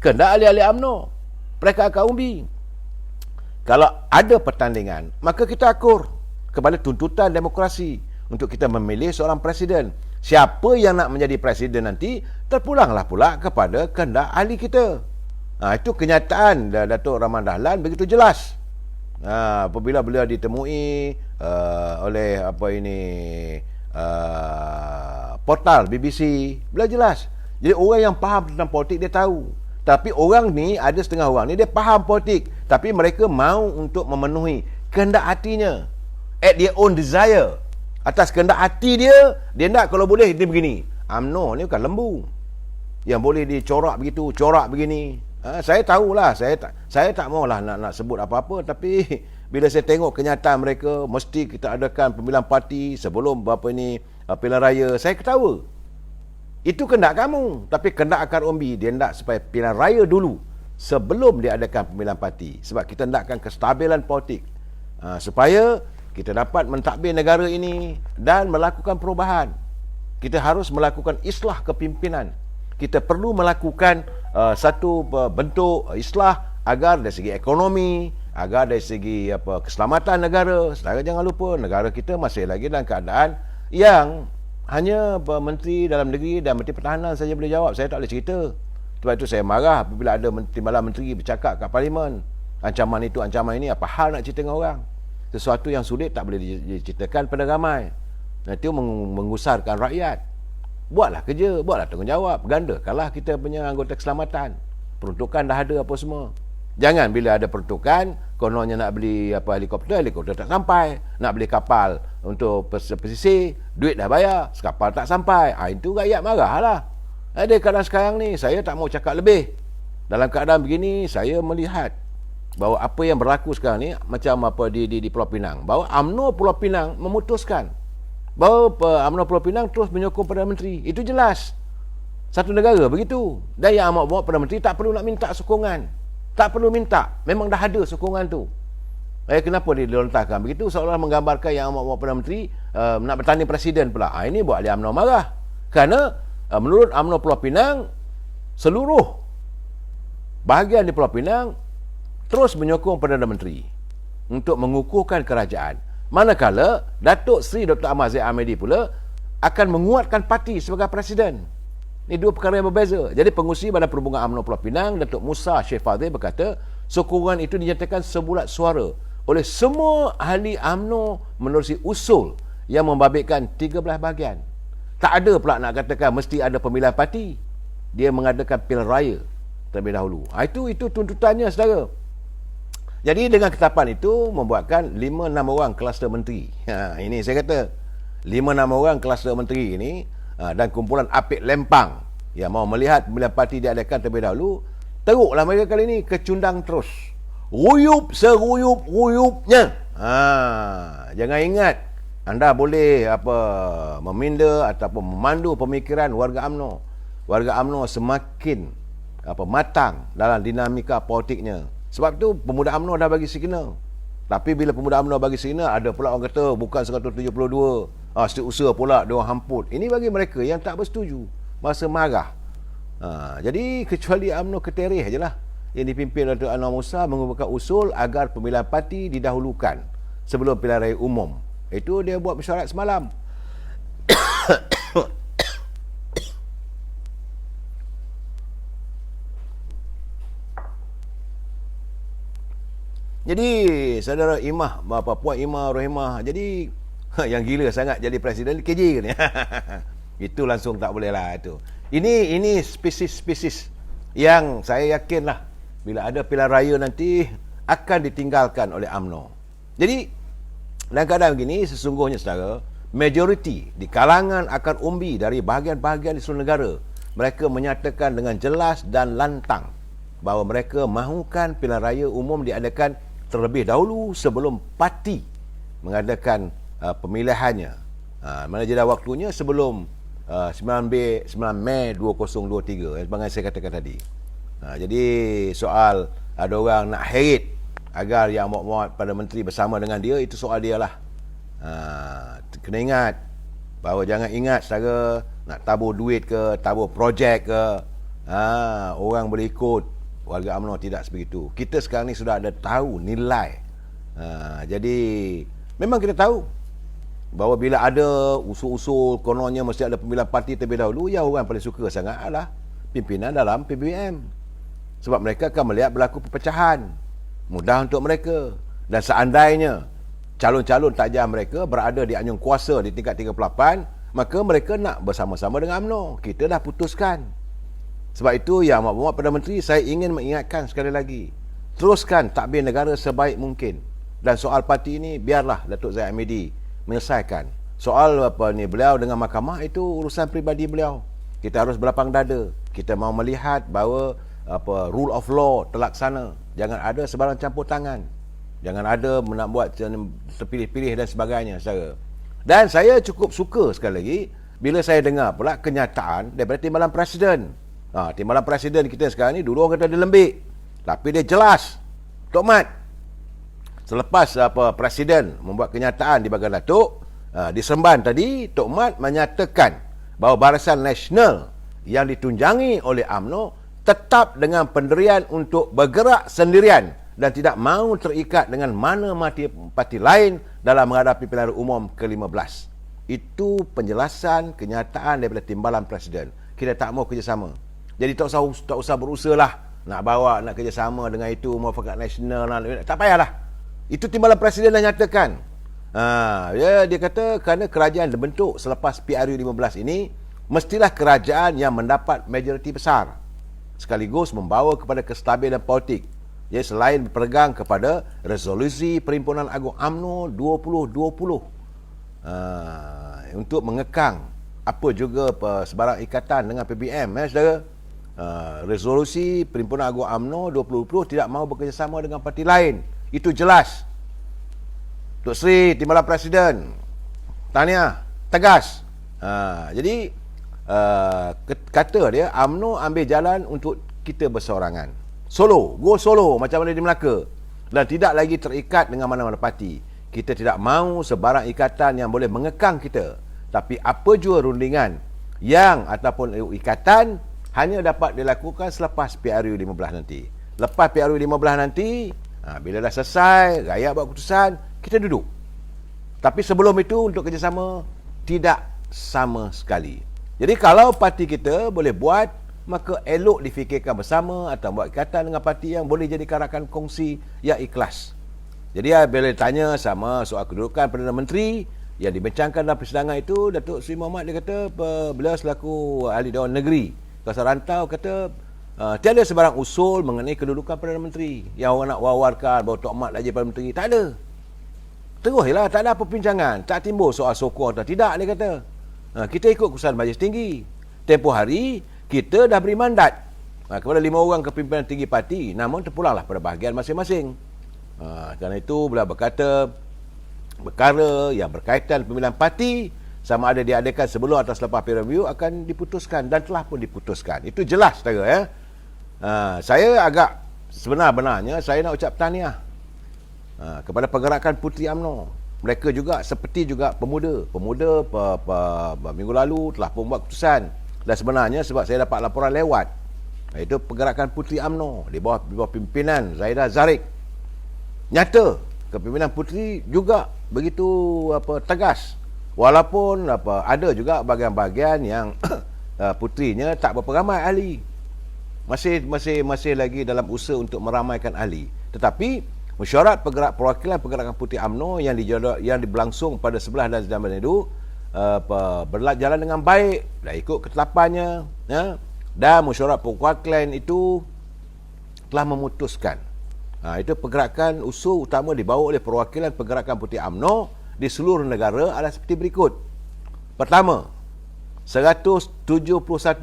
A: kehendak ahli-ahli UMNO, mereka akan umbi. Kalau ada pertandingan, maka kita akur kepada tuntutan demokrasi untuk kita memilih seorang presiden. Siapa yang nak menjadi presiden nanti, terpulanglah pula kepada kehendak ahli kita. Itu kenyataan Datuk Rahman Dahlan begitu jelas. Apabila beliau ditemui oleh portal BBC, beliau jelas. Jadi orang yang faham tentang politik dia tahu. Tapi orang ni, ada setengah orang ni dia faham politik, tapi mereka mahu untuk memenuhi kehendak hatinya, at their own desire. Atas kehendak hati dia nak kalau boleh dia begini. UMNO ni bukan lembu yang boleh dicorak begitu, corak begini. Saya tahulah, saya tak maulah nak sebut apa-apa, tapi bila saya tengok kenyataan mereka, mesti kita adakan pemilihan parti sebelum pilihan raya, saya ketawa. Itu kehendak kamu, tapi kehendak akar umbi dia nak supaya pilihan raya dulu sebelum dia adakan pemilihan parti. Sebab kita nakkan kestabilan politik, supaya kita dapat mentadbir negara ini dan melakukan perubahan. Kita harus melakukan islah kepimpinan. Kita perlu melakukan satu bentuk islah agar dari segi ekonomi, agar dari segi keselamatan negara. Saudara jangan lupa, negara kita masih lagi dalam keadaan yang hanya Menteri Dalam Negeri dan Menteri Pertahanan saja boleh jawab. Saya tak boleh cerita. Sebab itu saya marah apabila ada timbalan menteri bercakap kat Parlimen. Ancaman itu, ancaman ini, apa hal nak cerita dengan orang? Sesuatu yang sulit tak boleh diceritakan pada ramai. Itu mengusarkan rakyat. Buatlah kerja, buatlah tanggungjawab, gandakanlah kita punya anggota keselamatan. Peruntukan dah ada apa semua. Jangan bila ada peruntukan, kononnya nak beli helikopter tak sampai. Nak beli kapal untuk pesisir, duit dah bayar, kapal tak sampai. Itu rakyat marah lah. Ada keadaan sekarang ni, saya tak mau cakap lebih. Dalam keadaan begini, saya melihat bahawa apa yang berlaku sekarang ni, macam apa di Pulau Pinang, bahawa UMNO Pulau Pinang memutuskan bahawa UMNO Pulau Pinang terus menyokong Perdana Menteri. Itu jelas. Satu negara begitu. Dan yang amat bawa Perdana Menteri tak perlu nak minta sokongan. Tak perlu minta. Memang dah ada sokongan tu. Kenapa dia dilontarkan begitu? Seolah menggambarkan yang amat bawa Perdana Menteri nak bertanding Presiden pula. Ini buat dia UMNO marah. Kerana menurut UMNO Pulau Pinang, seluruh bahagian di Pulau Pinang terus menyokong Perdana Menteri untuk mengukuhkan kerajaan. Manakala Datuk Seri Dr. Ahmad Zahid Hamidi pula akan menguatkan parti sebagai Presiden. Ini dua perkara yang berbeza. Jadi pengurusi Badan Perhubungan UMNO Pulau Pinang, Datuk Musa Syed Fadhil berkata, sokongan itu dinyatakan sebulat suara oleh semua ahli UMNO menerusi usul yang membabitkan 13 bahagian. Tak ada pula nak katakan mesti ada pemilihan parti. Dia mengadakan pilihan raya terlebih dahulu. Itu tuntutannya, saudara. Jadi dengan ketetapan itu membuatkan 5-6 orang kluster menteri. Ini saya kata 5-6 orang kluster menteri ini dan kumpulan apik lempang yang mau melihat pemilihan parti diadakan terlebih dahulu, teruklah mereka kali ini kecundang terus. Ruyup seruyup-ruyupnya. Jangan ingat anda boleh meminda ataupun memandu pemikiran warga UMNO. Warga UMNO semakin matang dalam dinamika politiknya. Sebab tu pemuda UMNO dah bagi signal. Tapi bila pemuda UMNO bagi signal, ada pula orang kata bukan 172. Setiausaha pula dia orang hamput. Ini bagi mereka yang tak bersetuju, masa marah. Jadi kecuali UMNO Ketereh je lah yang dipimpin Datuk Anwar Musa mengumpulkan usul agar pemilihan parti didahulukan sebelum pilihan raya umum. Itu dia buat mesyuarat semalam. Jadi saudara Imah, Puan Imah Rohimah, jadi yang gila sangat jadi presiden KJ ni. Itu langsung tak boleh lah itu. Ini spesies-spesies yang saya yakin lah bila ada pilihan raya nanti akan ditinggalkan oleh UMNO. Jadi dalam keadaan begini sesungguhnya saudara, majoriti di kalangan akar umbi dari bahagian-bahagian di seluruh negara, mereka menyatakan dengan jelas dan lantang bahawa mereka mahukan pilihan raya umum diadakan terlebih dahulu sebelum parti mengadakan pemilihannya. Mana jeda waktunya sebelum 9 Mei 2023 sebagai saya katakan tadi. Jadi soal ada orang nak heret agar yang muat pada menteri bersama dengan dia, itu soal dia lah. Kena ingat bahawa jangan ingat saudara nak tabur duit ke, tabur projek ke, orang boleh ikut. Warga UMNO tidak sebegitu. Kita sekarang ni sudah ada tahu nilai. Jadi memang kita tahu bahawa bila ada usul-usul kononnya mesti ada pemilihan parti terlebih dahulu, yang orang paling suka sangat adalah pimpinan dalam PBBM. Sebab mereka akan melihat berlaku perpecahan. Mudah untuk mereka. Dan seandainya calon-calon tajam mereka berada di anjung kuasa di tingkat 38, maka mereka nak bersama-sama dengan UMNO. Kita dah putuskan. Sebab itu Yang Amat Perdana Menteri, saya ingin mengingatkan sekali lagi, teruskan tadbir negara sebaik mungkin. Dan soal parti ini biarlah Datuk Zahid Hamidi menyelesaikan. Soal beliau dengan mahkamah itu urusan peribadi beliau. Kita harus berlapang dada. Kita mahu melihat bahawa rule of law terlaksana. Jangan ada sebarang campur tangan. Jangan ada nak buat terpilih-pilih dan sebagainya, saudara. Dan saya cukup suka sekali lagi bila saya dengar pula kenyataan daripada Timbalan Presiden. Timbalan Presiden kita sekarang ni dulu orang kata dia lembik, tapi dia jelas. Tok Mat, selepas Presiden membuat kenyataan di Bagan Datuk, di Seremban tadi, Tok Mat menyatakan bahawa Barisan Nasional yang ditunjangi oleh UMNO tetap dengan pendirian untuk bergerak sendirian dan tidak mahu terikat dengan mana parti lain dalam menghadapi pilihan umum ke-15. Itu penjelasan kenyataan daripada Timbalan Presiden. Kita tak mahu kerjasama. Jadi tak usah berusaha lah nak bawa nak kerjasama dengan itu Muafakat Nasional. Tak payahlah. Itu Timbalan Presiden dah nyatakan. Dia kata kerana kerajaan dibentuk selepas PRU 15 ini, mestilah kerajaan yang mendapat majoriti besar, sekaligus membawa kepada kestabilan politik. Jadi selain berpegang kepada resolusi Perhimpunan Agung UMNO 2020 untuk mengekang apa juga sebarang ikatan dengan PBM, saudara. Resolusi Perhimpunan Agung UMNO 2020 tidak mahu bekerjasama dengan parti lain. Itu jelas. Tok Sri Timbalan Presiden, tahniah, tegas. Jadi kata dia, UMNO ambil jalan untuk kita bersorangan. Solo, go solo macam mana di Melaka. Dan tidak lagi terikat dengan mana-mana parti. Kita tidak mahu sebarang ikatan yang boleh mengekang kita. Tapi apa jua rundingan yang ataupun ikatan hanya dapat dilakukan selepas PRU 15 nanti. Lepas PRU 15 nanti, bila dah selesai, rakyat buat keputusan, kita duduk. Tapi sebelum itu, untuk kerjasama, tidak sama sekali. Jadi kalau parti kita boleh buat, maka elok difikirkan bersama atau buat ikatan dengan parti yang boleh jadikan rakan kongsi yang ikhlas. Jadi bila ditanya sama soal kedudukan Perdana Menteri yang dibincangkan dalam persidangan itu, Datuk Seri Mohamad dia kata, beliau selaku ahli Dewan Negeri kawasan rantau, kata tiada sebarang usul mengenai kedudukan Perdana Menteri yang orang nak wawarkan bahawa Tok Mat lagi Perdana Menteri. Tak ada. Teruslah, tak ada apa perbincangan, tak timbul soal sokong atau tidak, dia kata. Kita ikut keputusan Majlis Tinggi. Tempoh hari kita dah beri mandat kepada 5 orang kepimpinan tinggi parti, namun terpulanglah pada bahagian masing-masing. Kerana itu beliau berkata perkara yang berkaitan pemilihan parti sama ada diadakan sebelum atau selepas peer review akan diputuskan dan telah pun diputuskan. Itu jelas, saudara, ya. Saya agak sebenar-benarnya saya nak ucap tahniah kepada pergerakan Puteri UMNO. Mereka juga seperti juga pemuda minggu lalu telah pun buat keputusan. Dan sebenarnya sebab saya dapat laporan lewat, itu pergerakan Puteri UMNO di bawah pimpinan Zaidah Zarriq, nyata kepimpinan Puteri juga begitu tegas. Walaupun ada juga bahagian-bahagian yang puterinya tak berapa ramai ahli. Masih lagi dalam usaha untuk meramaikan ahli. Tetapi mesyuarat perwakilan pergerakan Puteri UMNO yang berlangsung pada 11 dan 19 itu berjalan dengan baik, dah ikut ketetapannya, ya. Dan mesyuarat perwakilan itu telah memutuskan. Itu pergerakan usul utama dibawa oleh perwakilan pergerakan Puteri UMNO di seluruh negara adalah seperti berikut. Pertama, 171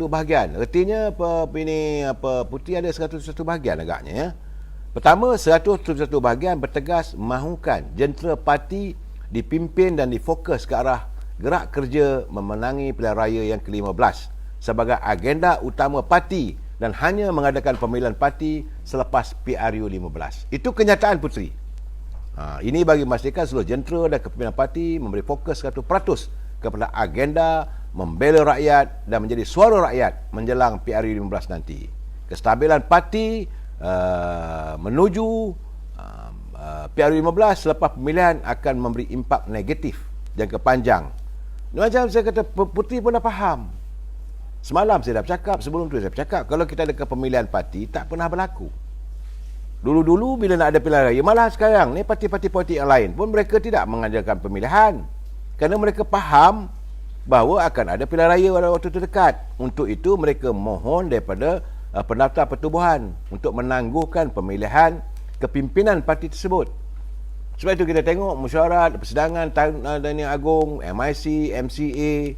A: bahagian. Artinya Puteri ada 171 bahagian agaknya, ya. Pertama, 171 bahagian bertegas mahukan jentera parti dipimpin dan difokus ke arah gerak kerja memenangi pilihan raya yang ke-15 sebagai agenda utama parti dan hanya mengadakan pemilihan parti selepas PRU 15. Itu kenyataan Puteri. Ini bagi memastikan seluruh jentera dan kepimpinan parti memberi fokus 100% kepada agenda membela rakyat dan menjadi suara rakyat menjelang PRU 15 nanti. Kestabilan parti menuju PRU 15 selepas pemilihan akan memberi impak negatif jangka panjang. Macam saya kata, Puteri pun dah faham. Semalam saya dah bercakap, sebelum tu saya bercakap, kalau kita ada pemilihan parti tak pernah berlaku. Dulu-dulu bila nak ada pilihan raya, malah sekarang ni parti-parti politik yang lain pun mereka tidak mengadakan pemilihan kerana mereka faham bahawa akan ada pilihan raya pada waktu terdekat. Untuk itu mereka mohon daripada pendaftar pertubuhan untuk menangguhkan pemilihan kepimpinan parti tersebut. Sebab itu kita tengok mesyuarat, persidangan Tahniah Agung, MIC, MCA,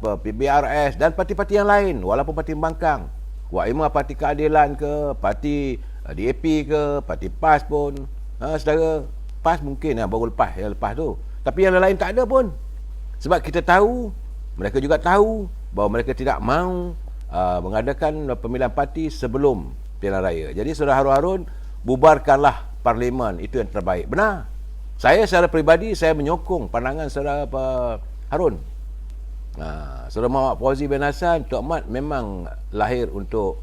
A: PBRS dan parti-parti yang lain, walaupun parti pembangkang, Wak Imah Parti Keadilan ke, parti DAP ke, parti PAS pun, saudara, PAS mungkin baru yang lepas tu, tapi yang lain tak ada pun. Sebab kita tahu, mereka juga tahu bahawa mereka tidak mahu mengadakan pemilihan parti sebelum pilihan raya. Jadi saudara Harun, bubarkanlah parlimen, itu yang terbaik. Benar. Saya secara peribadi saya menyokong pandangan saudara Harun. Saudara Muhammad Fauzi bin Hassan, Tok Mat memang lahir untuk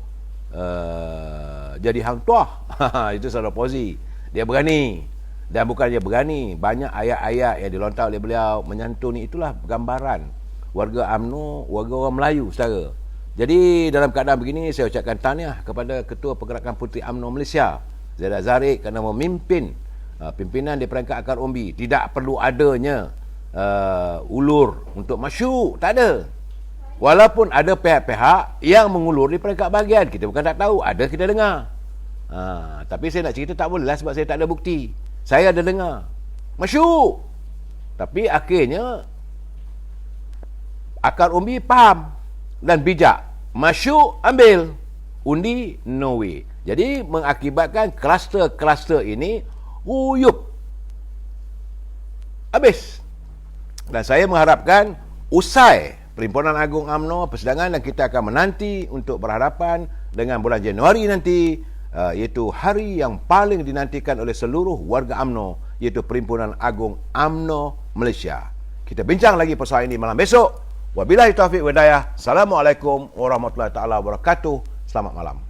A: jadi hang tuah. Itu saudara Fauzi. Dia berani. Dan bukan dia berani, banyak ayat-ayat yang dilontar oleh beliau menyantuni. Itulah gambaran warga UMNO, warga orang Melayu, saudara. Jadi dalam keadaan begini, saya ucapkan tahniah kepada Ketua Pergerakan Puteri UMNO Malaysia, Zaidah Zarriq, kerana memimpin pimpinan di peringkat akar umbi. Tidak perlu adanya ulur untuk masyuk, tak ada. Walaupun ada pihak-pihak yang mengulur di peringkat bahagian, kita bukan tak tahu, ada kita dengar. Tapi saya nak cerita tak boleh lah sebab saya tak ada bukti. Saya ada dengar masyuk, tapi akhirnya akar umbi faham dan bijak. Masyuk ambil, undi no way. Jadi mengakibatkan kluster-kluster ini uyup habis. Dan saya mengharapkan usai Perhimpunan Agung UMNO persidangan, dan kita akan menanti untuk berhadapan dengan bulan Januari nanti, iaitu hari yang paling dinantikan oleh seluruh warga UMNO, iaitu Perhimpunan Agung UMNO Malaysia. Kita bincang lagi persoalan ini malam besok. Wabillahi taufiq wa hidayah. Assalamualaikum warahmatullahi taala wabarakatuh. Selamat malam.